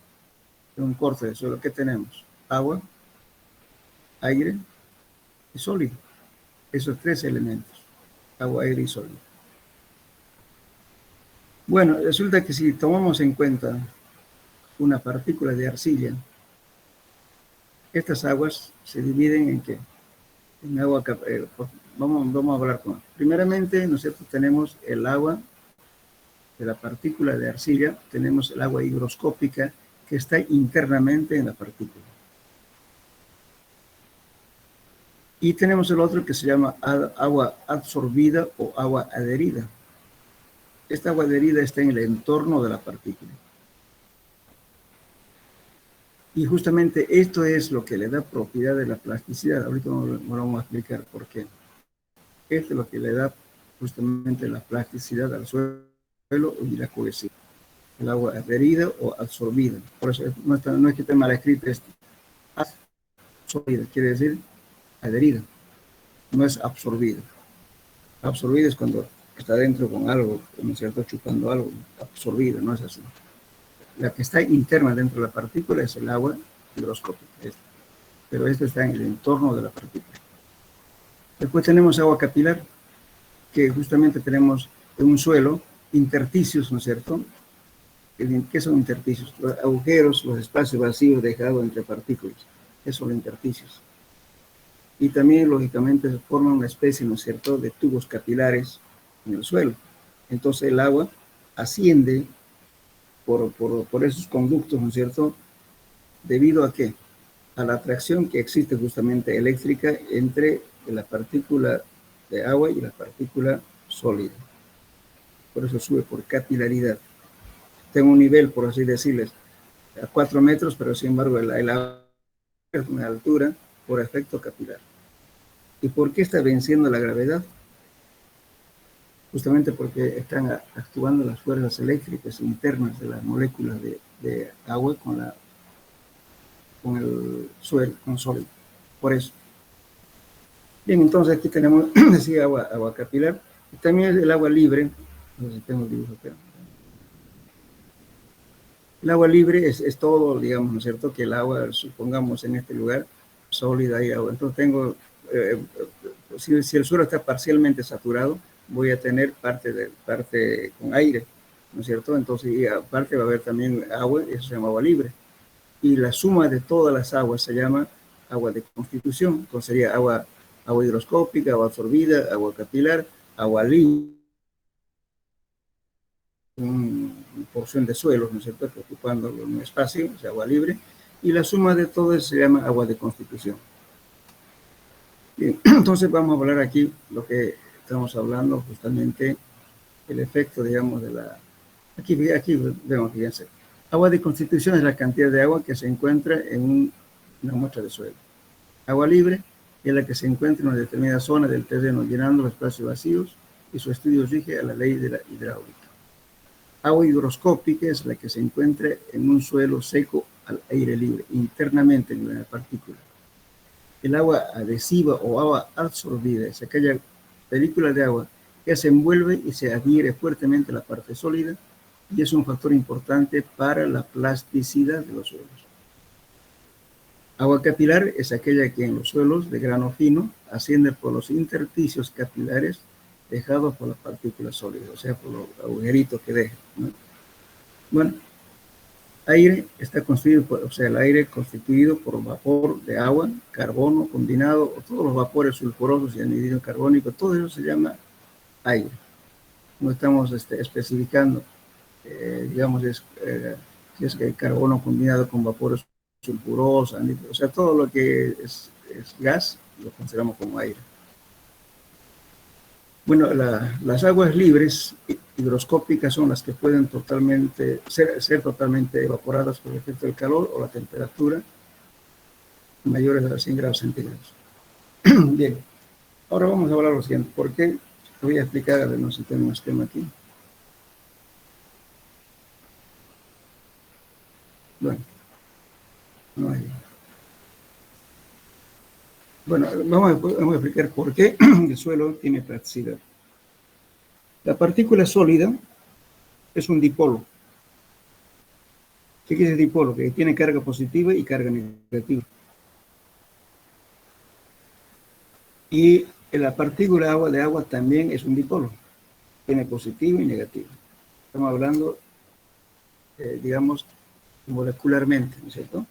en un corte de suelo, ¿qué tenemos? Agua, aire y sólido. Esos tres elementos, agua, aire y sólido. Bueno, resulta que si tomamos en cuenta una partícula de arcilla, estas aguas se dividen en ¿qué? En agua, vamos a hablar primeramente, ¿no es cierto? Tenemos el agua de la partícula de arcilla, tenemos el agua higroscópica que está internamente en la partícula. Y tenemos el otro que se llama agua absorbida o agua adherida. Esta agua adherida está en el entorno de la partícula. Y justamente esto es lo que le da propiedad de la plasticidad. Ahorita vamos a explicar por qué. Esto es lo que le da justamente la plasticidad al suelo y la cohesión. El agua adherida o absorbida. Por eso no es que esté mal escrito esto. Absorbida quiere decir adherida. No es absorbida. Absorbida es cuando está dentro con algo, ¿no es cierto?, chupando algo, absorbido, no es así. La que está interna dentro de la partícula es el agua higroscópica, pero esto está en el entorno de la partícula. Después tenemos agua capilar, que justamente tenemos en un suelo intersticios, ¿no es cierto? ¿Qué son intersticios? Los agujeros, los espacios vacíos dejados entre partículas. Esos son los intersticios. Y también, lógicamente, se forma una especie, ¿no es cierto?, de tubos capilares en el suelo. Entonces el agua asciende por esos conductos, ¿no es cierto?, ¿debido a qué? A la atracción que existe justamente eléctrica entre la partícula de agua y la partícula sólida. Por eso sube por capilaridad. Tengo un nivel, por así decirles, a 4 metros, pero sin embargo el agua es una altura por efecto capilar. ¿Y por qué está venciendo la gravedad? Justamente porque están actuando las fuerzas eléctricas internas de las moléculas de agua con el suelo, con sólido. Por eso. Bien, entonces aquí tenemos, decía, agua capilar. Y también el agua libre. No sé si tengo el dibujo acá. El agua libre es todo, digamos, ¿no es cierto?, que el agua, supongamos en este lugar, sólida y agua. Entonces tengo, si el suelo está parcialmente saturado, voy a tener parte con aire, ¿no es cierto? Entonces, y aparte va a haber también agua, eso se llama agua libre. Y la suma de todas las aguas se llama agua de constitución. Entonces sería agua higroscópica, agua absorbida, agua capilar, agua libre, una porción de suelo, ¿no es cierto?, que ocupando un espacio, o sea, agua libre, y la suma de todo eso se llama agua de constitución. Bien, entonces vamos a hablar aquí lo que estamos hablando, justamente el efecto, digamos, de la... Aquí vemos, fíjense. Agua de constitución es la cantidad de agua que se encuentra en una muestra de suelo. Agua libre es la que se encuentra en una determinada zona del terreno, llenando los espacios vacíos, y su estudio rige a la ley de la hidráulica. Agua higroscópica es la que se encuentra en un suelo seco al aire libre, internamente en una partícula. El agua adhesiva o agua absorbida es aquella película de agua que se envuelve y se adhiere fuertemente a la parte sólida y es un factor importante para la plasticidad de los suelos. Agua capilar es aquella que en los suelos de grano fino asciende por los intersticios capilares dejados por las partículas sólidas, o sea, por los agujeritos que dejan, ¿no? Bueno, aire está constituido el aire constituido por vapor de agua, carbono combinado, o todos los vapores sulfurosos y anhídrido carbónico, todo eso se llama aire. No estamos especificando, digamos, si es que carbono combinado con vapores sulfurosos, anhídrido, o sea, todo lo que es gas lo consideramos como aire. Bueno, las aguas libres higroscópicas son las que pueden ser totalmente evaporadas por el efecto del calor o la temperatura mayores a 100 grados centígrados. Bien, ahora vamos a hablar lo siguiente. ¿Por qué? Voy a explicar, a ver, no sé si tengo un esquema aquí. Bueno, no hay. Bueno, vamos a explicar por qué el suelo tiene plasticidad. La partícula sólida es un dipolo. ¿Qué quiere decir dipolo? Que tiene carga positiva y carga negativa. Y la partícula de agua también es un dipolo. Tiene positivo y negativo. Estamos hablando, digamos, molecularmente, ¿no es cierto?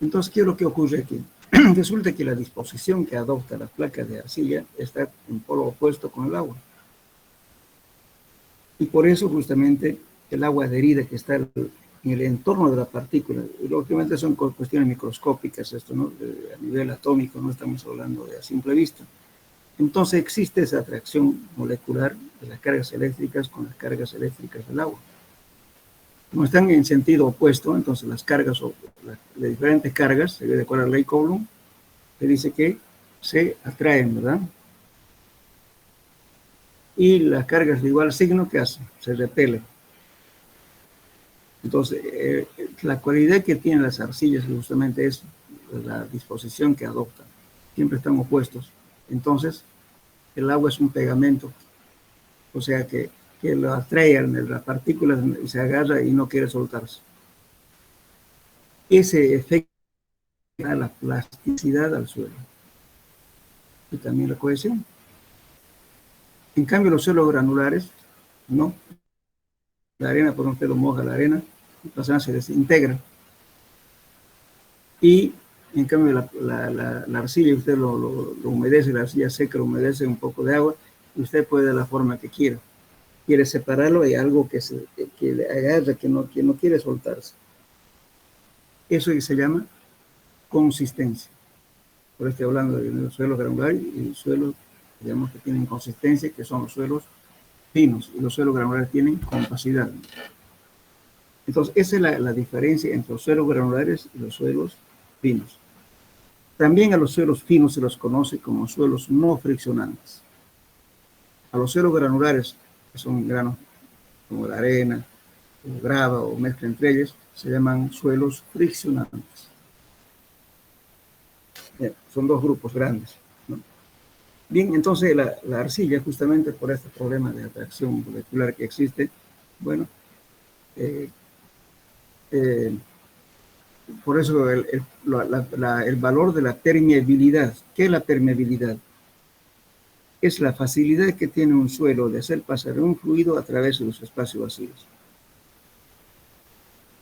Entonces, ¿qué es lo que ocurre aquí? Resulta que la disposición que adopta la placa de arcilla está en polo opuesto con el agua. Y por eso justamente el agua adherida que está en el entorno de la partícula, y lógicamente son cuestiones microscópicas esto, ¿no? A nivel atómico, no estamos hablando de a simple vista. Entonces existe esa atracción molecular de las cargas eléctricas con las cargas eléctricas del agua. Como están en sentido opuesto, entonces las cargas, las diferentes cargas, de acuerdo a la ley Coulomb, que dice que se atraen, ¿verdad? Y las cargas de igual signo, ¿qué hacen? Se repelen. Entonces, la cualidad que tienen las arcillas justamente es la disposición que adoptan. Siempre están opuestos. Entonces, el agua es un pegamento o sea que lo atrae las partículas y se agarra y no quiere soltarse. Ese efecto da la plasticidad al suelo y también la cohesión. En cambio, los suelos granulares, no. La arena, por ejemplo, lo moja la arena, y se desintegra. Y en cambio, la arcilla, usted lo humedece, la arcilla seca lo humedece un poco de agua, y usted puede de la forma que quiera. Quiere separarlo, hay algo que le agarra, que no quiere soltarse. Eso se llama consistencia. Por eso estoy hablando de los suelos granulares y suelos, digamos, que tienen consistencia, que son los suelos finos, y los suelos granulares tienen compacidad. Entonces, esa es la diferencia entre los suelos granulares y los suelos finos. También a los suelos finos se los conoce como suelos no friccionantes. A los suelos granulares, que son granos como la arena, o grava o mezcla entre ellos, se llaman suelos friccionantes. Son dos grupos grandes, ¿no? Bien, entonces la arcilla, justamente por este problema de atracción molecular que existe, bueno, por eso el valor de la permeabilidad. ¿Qué es la permeabilidad? Es la facilidad que tiene un suelo de hacer pasar un fluido a través de los espacios vacíos.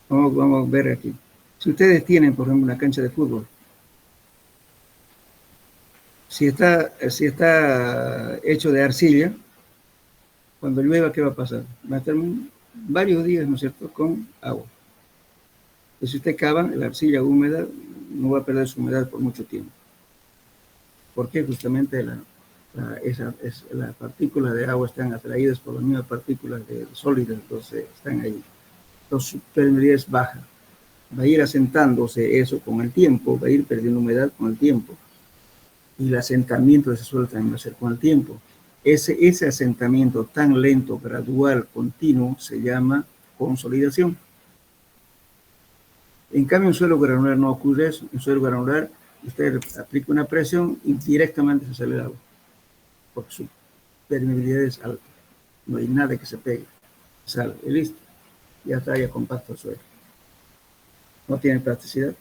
Vamos a ver aquí. Si ustedes tienen, por ejemplo, una cancha de fútbol, si está hecho de arcilla, cuando llueva, ¿qué va a pasar? Va a estar varios días, ¿no es cierto?, con agua. Y si usted cava, la arcilla húmeda no va a perder su humedad por mucho tiempo. Porque justamente las partículas de agua están atraídas por las mismas partículas de sólidas, entonces están ahí. Entonces su permeabilidad es baja. Va a ir asentándose eso con el tiempo, va a ir perdiendo humedad con el tiempo. Y el asentamiento de ese suelo también va a ser con el tiempo. Ese asentamiento tan lento, gradual, continuo, se llama consolidación. En cambio, en suelo granular no ocurre eso. En suelo granular, usted aplica una presión y directamente se sale el agua, porque su permeabilidad es alta. No hay nada que se pegue. Sale y listo. Ya está ya compacto el suelo. No tiene plasticidad.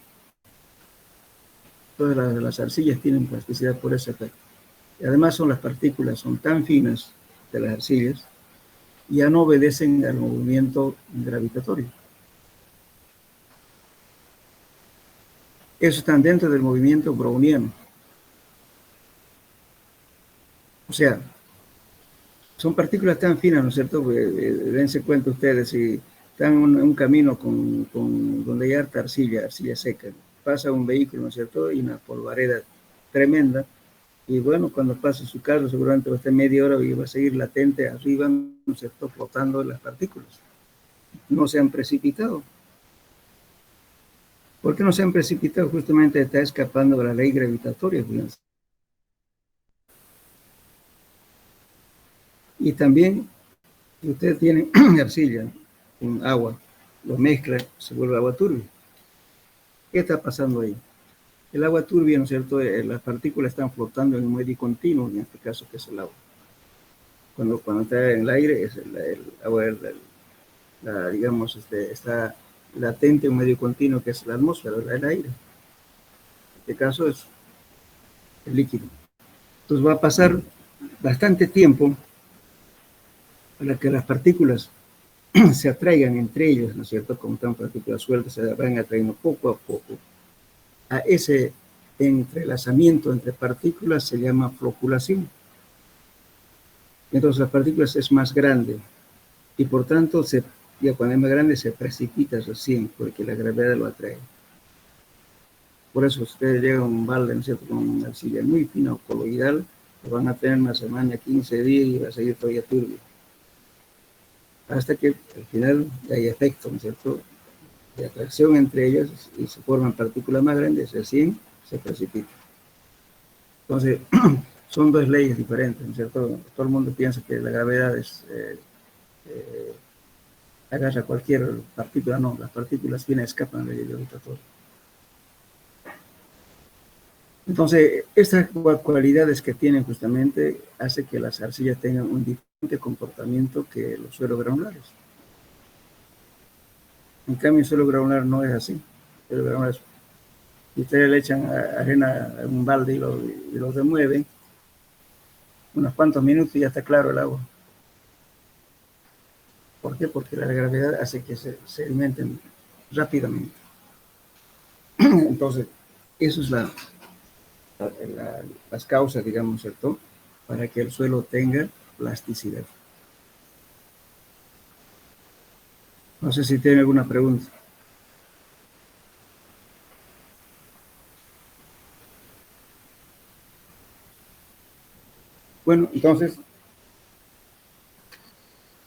Todas las arcillas tienen plasticidad por ese efecto. Y además las partículas son tan finas de las arcillas, ya no obedecen al movimiento gravitatorio. Eso están dentro del movimiento browniano. O sea, son partículas tan finas, ¿no es cierto? Dense cuenta ustedes, si están en un camino donde hay harta arcilla seca, pasa un vehículo, ¿no es cierto? Y una polvareda tremenda. Y bueno, cuando pase su carro, seguramente va a estar media hora y va a seguir latente arriba, ¿no es cierto?, flotando las partículas. No se han precipitado. ¿Por qué no se han precipitado? Justamente está escapando de la ley gravitatoria, fíjense. Y también, si usted tiene arcilla con agua, lo mezcla, se vuelve agua turbia. ¿Qué está pasando ahí? El agua turbia, ¿no es cierto? Las partículas están flotando en un medio continuo, en este caso, que es el agua. Cuando está en el aire, es el agua, digamos, está latente en un medio continuo, que es la atmósfera, el aire. En este caso es el líquido. Entonces va a pasar bastante tiempo para que las partículas se atraigan entre ellos, ¿no es cierto? Como están partículas sueltas, se van atrayendo poco a poco. A ese entrelazamiento entre partículas se llama floculación. Entonces las partículas es más grande y por tanto, ya cuando es más grande se precipita recién porque la gravedad lo atrae. Por eso ustedes llegan a un balde, ¿no es cierto?, con una arcilla muy fina o coloidal, lo van a tener una semana, 15 días y va a seguir todavía turbio. Hasta que al final hay efecto, ¿no es cierto?, de atracción entre ellas y se forman partículas más grandes, recién se precipita. Entonces, son dos leyes diferentes, ¿no es cierto? Todo el mundo piensa que la gravedad agarra cualquier partícula, no, las partículas finas escapan de la ley gravitatoria. Entonces, estas cualidades que tienen justamente hace que las arcillas tengan un comportamiento que los suelos granulares. En cambio, el suelo granular no es así. El suelo granular es, si ustedes le echan arena a un balde y lo remueven, unos cuantos minutos y ya está claro el agua. ¿Por qué? Porque la gravedad hace que se sedimenten rápidamente. Entonces, eso es las causas, digamos, ¿cierto? Para que el suelo tenga plasticidad. No sé si tienen alguna pregunta. Bueno, entonces,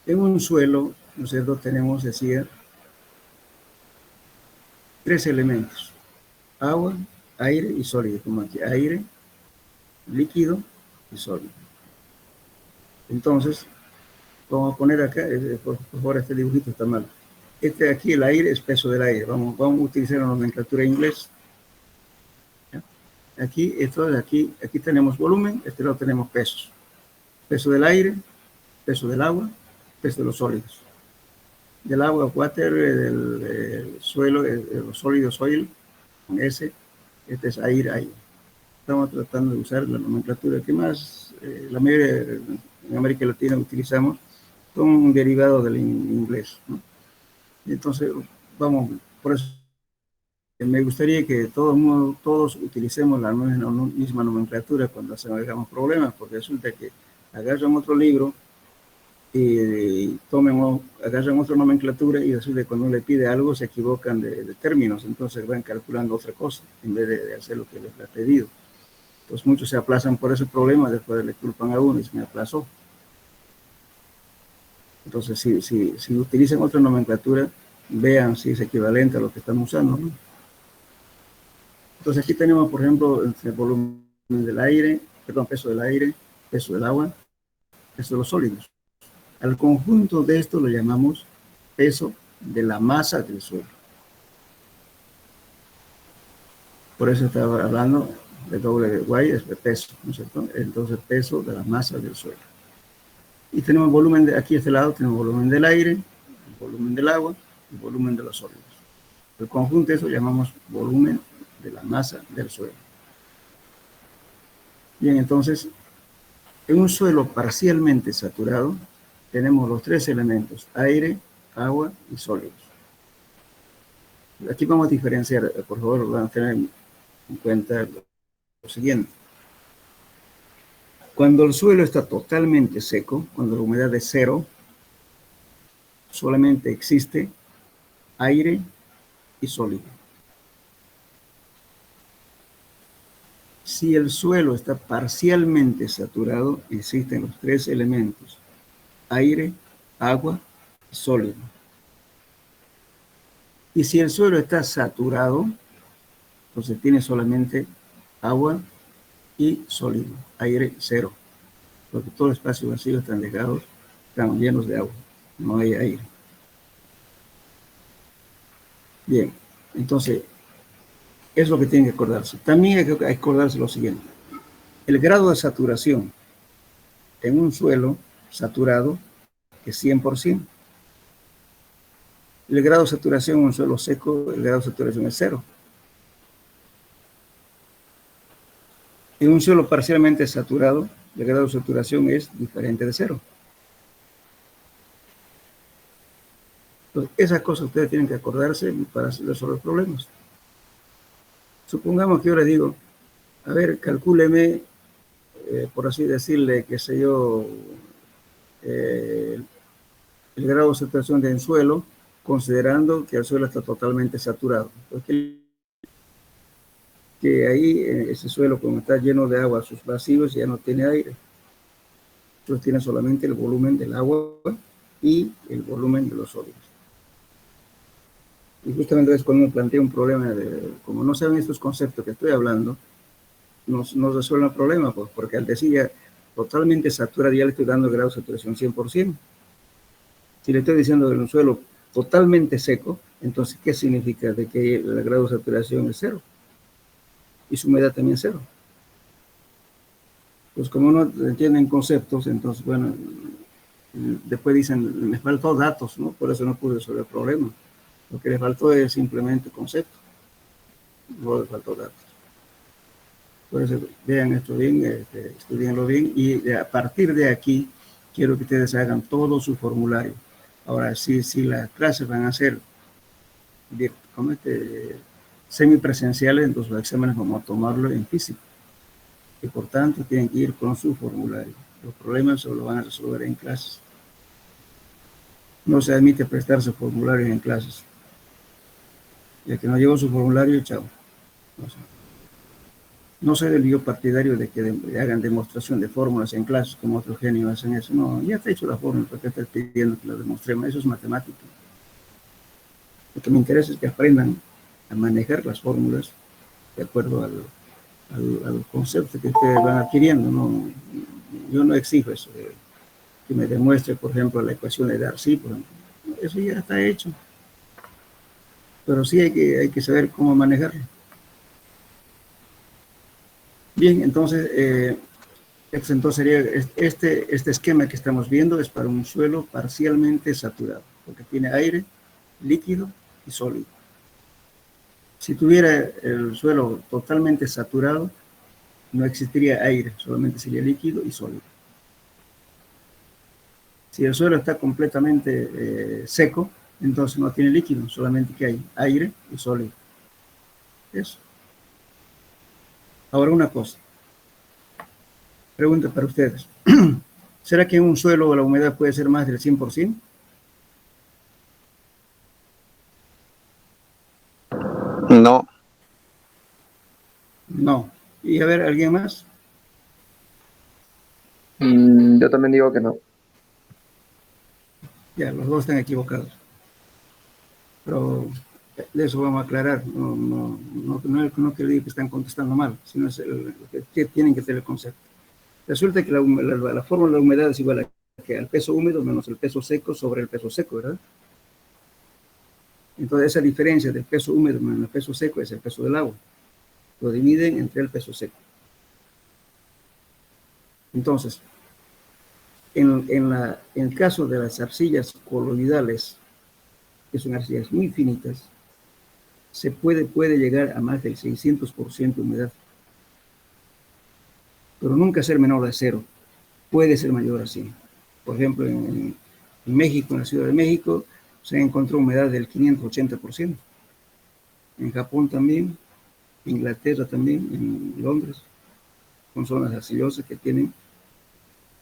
en un suelo, nosotros tenemos, decía, 3 elementos: agua, aire y sólido, como aquí, aire, líquido y sólido. Entonces, vamos a poner acá, por favor, este dibujito está mal. Este de aquí, el aire, es peso del aire. Vamos a utilizar la nomenclatura en inglés. ¿Ya? Aquí, esto de aquí tenemos volumen, este lado tenemos pesos. Peso del aire, peso del agua, peso de los sólidos. Del agua, water, del suelo, los sólidos, soil, con S, este es aire, aire. Estamos tratando de usar la nomenclatura que más, la mayoría en América Latina utilizamos, son derivados del inglés, ¿no? Entonces, vamos, por eso me gustaría que todos utilicemos la misma nomenclatura cuando hagamos problemas, porque resulta que agarran otro libro y agarran otra nomenclatura y resulta que cuando uno le pide algo se equivocan de términos, entonces van calculando otra cosa en vez de hacer lo que les ha pedido. Pues muchos se aplazan por ese problema, después le culpan a uno y se me aplazó. Entonces, si utilizan otra nomenclatura, vean si es equivalente a lo que estamos usando, ¿no? Entonces, aquí tenemos, por ejemplo, el volumen del aire, perdón, peso del aire, peso del agua, peso de los sólidos. Al conjunto de esto lo llamamos peso de la masa del suelo. Por eso estaba hablando de WY, es de peso, ¿no es cierto? Entonces, peso de la masa del suelo. Y tenemos volumen, aquí a este lado tenemos volumen del aire, el volumen del agua, y el volumen de los sólidos. El conjunto de eso lo llamamos volumen de la masa del suelo. Bien, entonces, en un suelo parcialmente saturado, tenemos los 3 elementos: aire, agua y sólidos. Aquí vamos a diferenciar, por favor, van a tener en cuenta lo siguiente. Cuando el suelo está totalmente seco, cuando la humedad es 0, solamente existe aire y sólido. Si el suelo está parcialmente saturado, existen los 3 elementos: aire, agua y sólido. Y si el suelo está saturado, entonces tiene solamente agua y sólido, aire 0, porque todos los espacios vacíos están dejados, están llenos de agua, no hay aire. Bien, entonces, es lo que tienen que acordarse. También hay que acordarse lo siguiente: el grado de saturación en un suelo saturado es 100%. El grado de saturación en un suelo seco, el grado de saturación es 0. En un suelo parcialmente saturado, el grado de saturación es diferente de 0. Entonces, esas cosas ustedes tienen que acordarse para resolver problemas. Supongamos que yo le digo, a ver, calcúleme, por así decirle, qué sé yo, el grado de saturación del suelo, considerando que el suelo está totalmente saturado. Porque que ahí ese suelo, como está lleno de agua, sus vacíos ya no tiene aire. Entonces tiene solamente el volumen del agua y el volumen de los sólidos. Y justamente es cuando uno plantea un problema, como no saben estos conceptos que estoy hablando, nos resuelven el problema, pues, porque al decir ya totalmente saturado, ya le estoy dando el grado de saturación 100%. Si le estoy diciendo de un suelo totalmente seco, entonces, ¿qué significa? De que el grado de saturación es 0. Y su humedad también es 0. Pues como no entienden conceptos, entonces, bueno, Después dicen, me faltó datos, ¿no? Por eso no pude resolver el problema. Lo que le faltó es simplemente concepto. No le faltó datos. Por eso vean esto bien, estudienlo bien, y a partir de aquí quiero que ustedes hagan todo su formulario. Ahora, si las clases van a ser semipresenciales, entonces los exámenes vamos a tomarlo en físico. Y por tanto tienen que ir con su formulario. Los problemas se los van a resolver en clases. No se admite prestarse formularios en clases. Y el que no llevó su formulario, chao. No soy del yo partidario de que hagan demostración de fórmulas en clases como otros genios hacen eso. No, ya te he hecho la fórmula, ¿por qué estás pidiendo que la demostremos? Eso es matemática. Lo que me interesa es que aprendan a manejar las fórmulas de acuerdo al concepto que ustedes van adquiriendo. No, yo no exijo eso, que me demuestre, por ejemplo, la ecuación de Darcy, por ejemplo. Eso ya está hecho. Pero sí hay que saber cómo manejarlo. Bien, entonces, sería este esquema que estamos viendo es para un suelo parcialmente saturado, porque tiene aire, líquido y sólido. Si tuviera el suelo totalmente saturado, no existiría aire, solamente sería líquido y sólido. Si el suelo está completamente seco, entonces no tiene líquido, solamente que hay aire y sólido. Eso. Ahora una cosa. Pregunta para ustedes. ¿Será que en un suelo la humedad puede ser más del 100%? No. No. Y a ver, ¿alguien más? Yo también digo que no. Ya, los dos están equivocados. Pero de eso vamos a aclarar. No que diga que están contestando mal, sino es que tienen que tener el concepto. Resulta que la fórmula de la humedad es igual al peso húmedo menos el peso seco sobre el peso seco, ¿verdad? Entonces esa diferencia del peso húmedo menos el peso seco es el peso del agua. Lo dividen entre el peso seco. Entonces, en el caso de las arcillas coloidales, que son arcillas muy finitas, se puede llegar a más del 600% de humedad. Pero nunca ser menor de 0. Puede ser mayor así. Por ejemplo, en México, en la Ciudad de México, se encontró humedad del 580%. En Japón también, en Inglaterra también, en Londres, son zonas arcillosas que tienen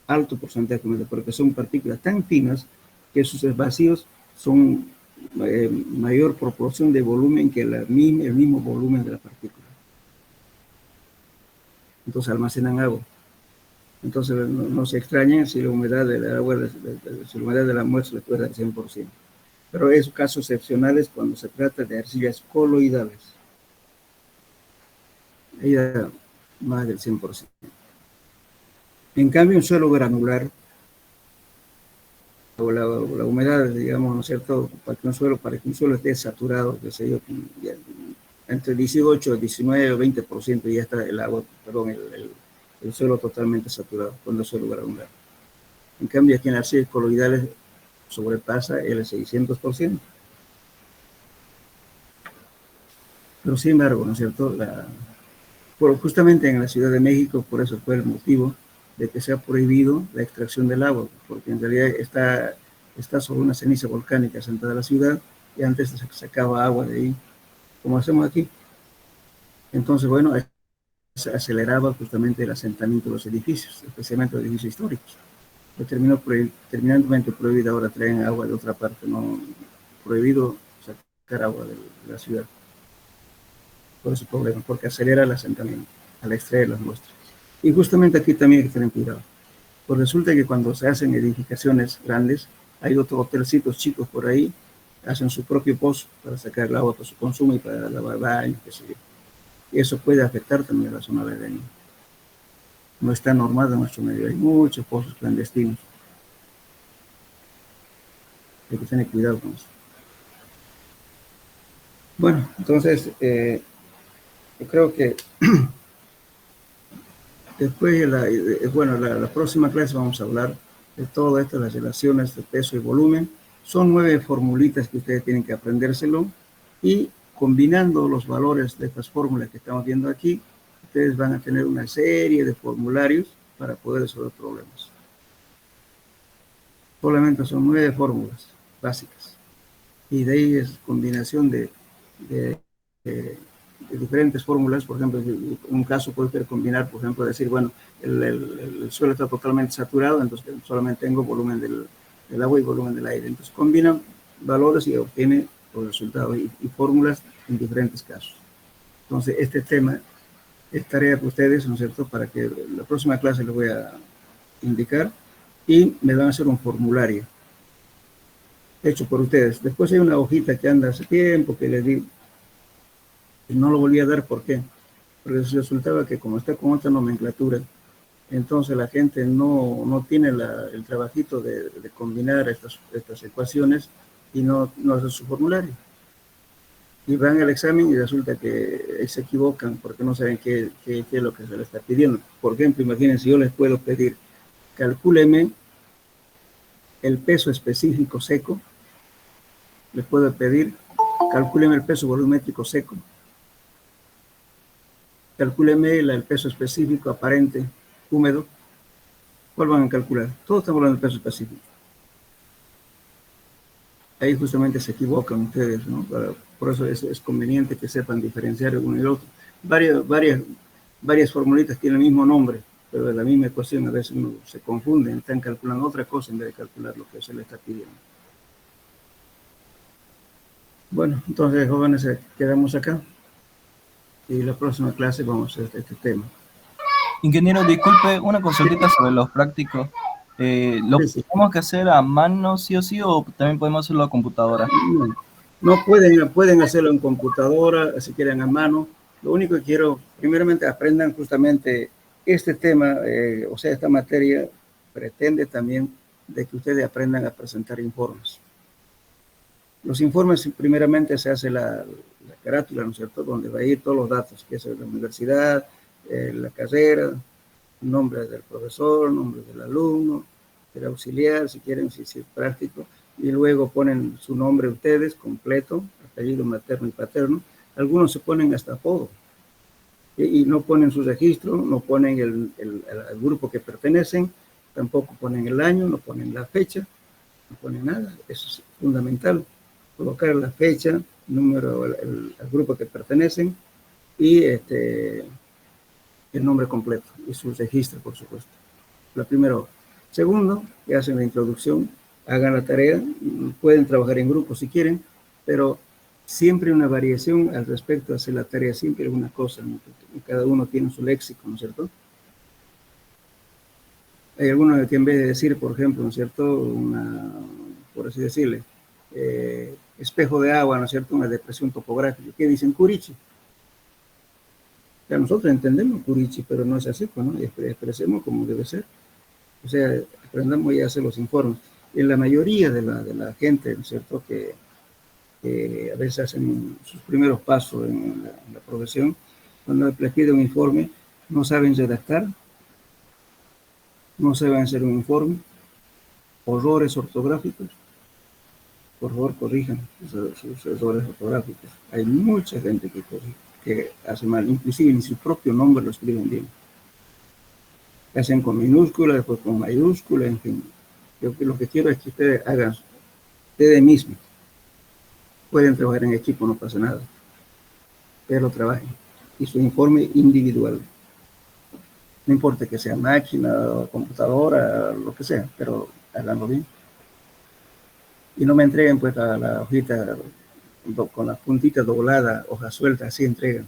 alto porcentaje de humedad, porque son partículas tan finas que sus vacíos son mayor proporción de volumen que el mismo volumen de la partícula. Entonces almacenan agua. Entonces no se extrañen si la humedad del agua, si la humedad de la muestra le puede dar 100%. Pero es casos excepcionales cuando se trata de arcillas coloidales. Ahí da más del 100%. En cambio, un suelo granular, o la humedad, digamos, ¿no es cierto? Para que un suelo esté saturado, que sé yo, entre 18, 19 o 20% ya está el agua, perdón, el suelo totalmente saturado cuando es suelo granular. En cambio, aquí en las arcillas coloidales sobrepasa el 600%. Pero sin embargo, ¿no es cierto? Justamente en la Ciudad de México, por eso fue el motivo de que se ha prohibido la extracción del agua, porque en realidad está sobre una ceniza volcánica sentada la ciudad, y antes se sacaba agua de ahí, como hacemos aquí. Entonces, bueno, se aceleraba justamente el asentamiento de los edificios, especialmente los edificios históricos. Terminantemente prohibido, ahora traen agua de otra parte, no prohibido sacar agua de la ciudad. Por ese problema, porque acelera el asentamiento al extraer las muestras. Y justamente aquí también hay que tener cuidado. Pues resulta que cuando se hacen edificaciones grandes, hay otros hotelcitos chicos por ahí, hacen su propio pozo para sacar el agua para su consumo y para lavar baños, qué sé yo. Y eso puede afectar también a la zona aledaña. No está normado en nuestro medio, hay muchos pozos clandestinos. Hay que tener cuidado con eso. Bueno, entonces, yo creo que después, la próxima clase vamos a hablar de todas estas, las relaciones de peso y volumen. Son 9 formulitas que ustedes tienen que aprendérselo, y combinando los valores de estas fórmulas que estamos viendo aquí, ustedes van a tener una serie de formularios para poder resolver problemas. Solamente son 9 fórmulas básicas, y de ahí es combinación de diferentes fórmulas. Por ejemplo, en un caso puede usted combinar, por ejemplo, decir, bueno, el suelo está totalmente saturado, entonces solamente tengo volumen del agua y volumen del aire. Entonces combinan valores y obtiene los resultados y fórmulas en diferentes casos. Entonces este tema es tarea para ustedes, ¿no es cierto?, para que la próxima clase les voy a indicar, y me van a hacer un formulario hecho por ustedes. Después hay una hojita que anda hace tiempo que les di, y no lo volví a dar. ¿Por qué? Porque resultaba que como está con otra nomenclatura, entonces la gente no tiene el trabajito de combinar estas ecuaciones y no hace su formulario. Y van al examen y resulta que se equivocan porque no saben qué es lo que se les está pidiendo. Por ejemplo, imagínense, yo les puedo pedir, calcúleme el peso específico seco. Les puedo pedir, calcúleme el peso volumétrico seco. Calcúleme el peso específico aparente húmedo. ¿Cuál van a calcular? Todos estamos hablando del peso específico. Ahí justamente se equivocan ustedes, ¿no? Por eso es conveniente que sepan diferenciar uno y el otro. Varias formulitas tienen el mismo nombre, pero de la misma ecuación a veces uno se confunden, están calculando otra cosa en vez de calcular lo que se le está pidiendo. Bueno, entonces, jóvenes, quedamos acá. Y la próxima clase vamos a hacer este tema. Ingeniero, disculpe, una consultita sobre los prácticos. ¿Lo tenemos que hacer a mano sí o sí, o también podemos hacerlo a computadora? No pueden hacerlo en computadora, si quieren a mano. Lo único que quiero, primeramente, aprendan justamente este tema, o sea, esta materia pretende también de que ustedes aprendan a presentar informes. Los informes, primeramente, se hace la carátula, ¿no es cierto?, donde va a ir todos los datos, que es la universidad, la carrera, nombre del profesor, nombre del alumno, del auxiliar, si quieren, si es práctico, y luego ponen su nombre ustedes completo, apellido materno y paterno. Algunos se ponen hasta apodo, y no ponen su registro, no ponen el grupo que pertenecen, tampoco ponen el año, no ponen la fecha, no ponen nada. Eso es fundamental, colocar la fecha, número, el grupo que pertenecen, y el nombre completo y su registro, por supuesto. La primera hora. Segundo, que hacen la introducción, hagan la tarea, pueden trabajar en grupo si quieren, pero siempre una variación al respecto de hacer la tarea, siempre es una cosa, ¿no? Cada uno tiene su léxico, ¿no es cierto? Hay algunos que en vez de decir, por ejemplo, ¿no es cierto?, por así decirle, espejo de agua, ¿no es cierto?, una depresión topográfica, ¿qué dicen? Curichi. O sea, nosotros entendemos Curichi, pero no es así, ¿no? Expresemos como debe ser. O sea, aprendamos ya a hacer los informes. En la mayoría de la gente, ¿no es cierto?, que a veces hacen sus primeros pasos en la profesión, cuando les pide un informe, no saben redactar, no saben hacer un informe, errores ortográficos. Por favor, corrijan sus errores ortográficos. Hay mucha gente que hace mal, inclusive ni su propio nombre lo escriben bien. Hacen con minúscula, después con mayúscula, en fin. Yo lo que quiero es que ustedes hagan ustedes mismos. Pueden trabajar en equipo, no pasa nada, pero trabajen. Y su informe individual. No importa que sea máquina, computadora, lo que sea, pero háganlo bien. Y no me entreguen pues a la hojita con la puntita doblada, hoja suelta, así entregan.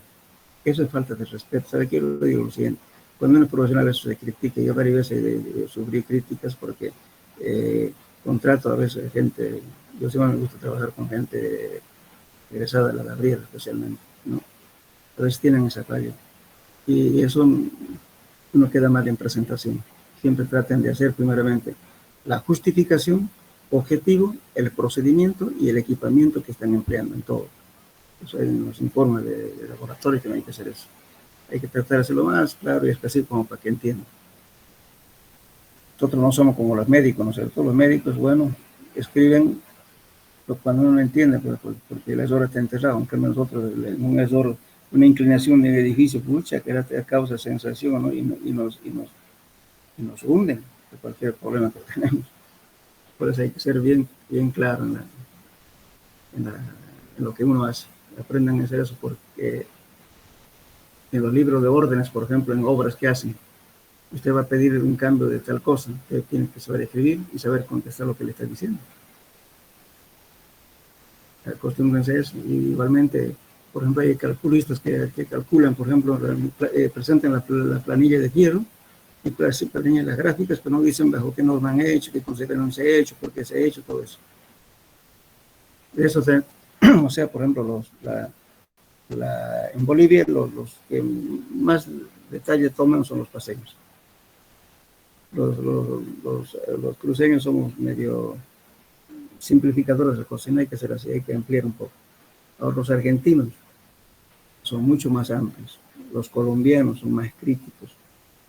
Eso es falta de respeto. ¿Sabe qué? Lo digo lo siguiente. Cuando uno es profesional eso se critica. Yo varias veces sufrí críticas porque contrato a veces gente, yo siempre me gusta trabajar con gente egresada de la Gabriela especialmente, ¿no? A veces tienen esa falla. Y eso no queda mal en presentación. Siempre traten de hacer primeramente la justificación, objetivo, el procedimiento y el equipamiento que están empleando en todo. Eso en los informes de laboratorio que no hay que hacer eso. Hay que tratar de hacerlo más claro y específico como para que entiendan. nosotros no somos como los médicos, ¿no es cierto? Los médicos, bueno, escriben cuando uno no entiende, porque el error está enterrado, aunque nosotros, un error, una inclinación del edificio, pucha, que causa sensación, ¿no? Y nos hunden de cualquier problema que tenemos. Por eso hay que ser bien claro en lo que uno hace. Aprendan a hacer eso, porque en los libros de órdenes, por ejemplo, en obras que hacen, usted va a pedir un cambio de tal cosa, usted tiene que saber escribir y saber contestar lo que le está diciendo. Acostúmbrense a eso. Y igualmente, por ejemplo, hay calculistas que calculan, por ejemplo, presentan la planilla de quiebro y planillas las gráficas, pero no dicen bajo qué norma han hecho, qué consideran se ha hecho, por qué se ha hecho, todo eso. Eso o sea, por ejemplo, en Bolivia los que más detalle toman son los paseños. Los cruceños somos medio simplificadores de cosas, no hay que ser así, hay que ampliar un poco. Ahora los argentinos son mucho más amplios, los colombianos son más críticos.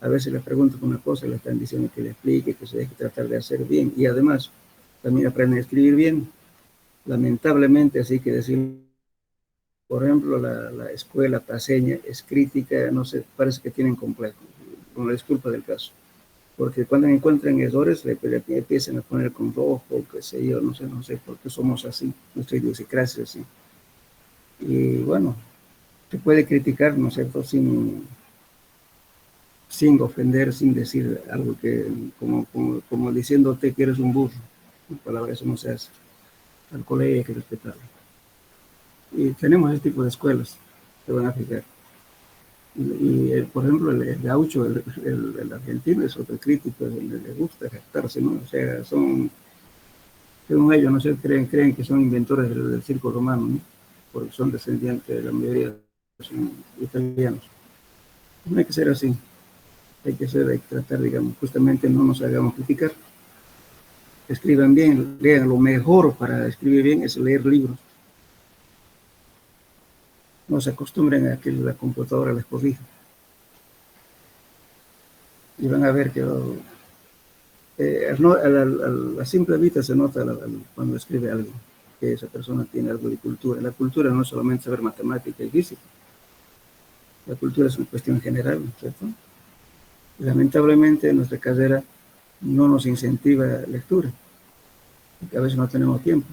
A veces les pregunto una cosa y le están diciendo que le explique, que se deje tratar de hacer bien, y además también aprenden a escribir bien. Lamentablemente, así que decir, por ejemplo, la escuela paseña es crítica, no sé, parece que tienen complejo, con la disculpa del caso. Porque cuando encuentran errores, le empiezan a poner con rojo, qué sé yo, no sé por qué somos así, nuestra idiosincrasia es así. Y bueno, se puede criticar, ¿no es cierto?, sin ofender, sin decir algo que, como diciéndote que eres un burro. En palabras, eso no se hace. Al colegio hay que respetarlo. Y tenemos ese tipo de escuelas, se van a fijar. Por ejemplo, el gaucho, el argentino es otro crítico, le gusta jactarse, ¿no? O sea, según ellos, no sé, creen que son inventores del circo romano, ¿no? Porque son descendientes de la mayoría, son italianos. No hay que ser así. Hay que tratar, digamos, justamente no nos hagamos criticar. Escriban bien, lean. Lo mejor para escribir bien es leer libros. No se acostumbren a que la computadora les corrija. Y van a ver que a la simple vista se nota cuando escribe alguien que esa persona tiene algo de cultura. La cultura no es solamente saber matemática y física. La cultura es una cuestión general, ¿cierto? Y lamentablemente nuestra carrera no nos incentiva lectura, porque a veces no tenemos tiempo.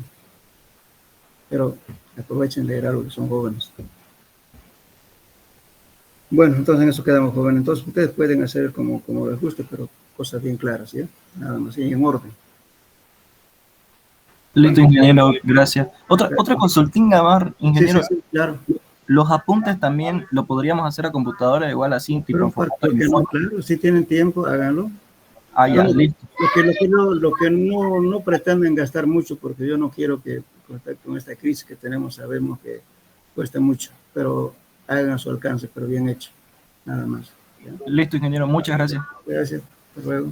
Pero aprovechen leer algo, que son jóvenes. Bueno, entonces en eso quedamos, jóvenes. Entonces ustedes pueden hacer como les guste, pero cosas bien claras, ¿ya? Nada más, y en orden. Listo, ingeniero, gracias. Otra consultinga más, ingeniero. Sí, claro. Los apuntes también lo podríamos hacer a computadora, igual así, tipo en formato ¿Por qué no? Claro, si tienen tiempo, háganlo. Ah, ya, listo. Lo que no pretenden gastar mucho, porque yo no quiero que con esta crisis que tenemos, sabemos que cuesta mucho, pero hagan a su alcance, pero bien hecho, nada más. ¿Ya? Listo, ingeniero, muchas gracias. Gracias, hasta luego.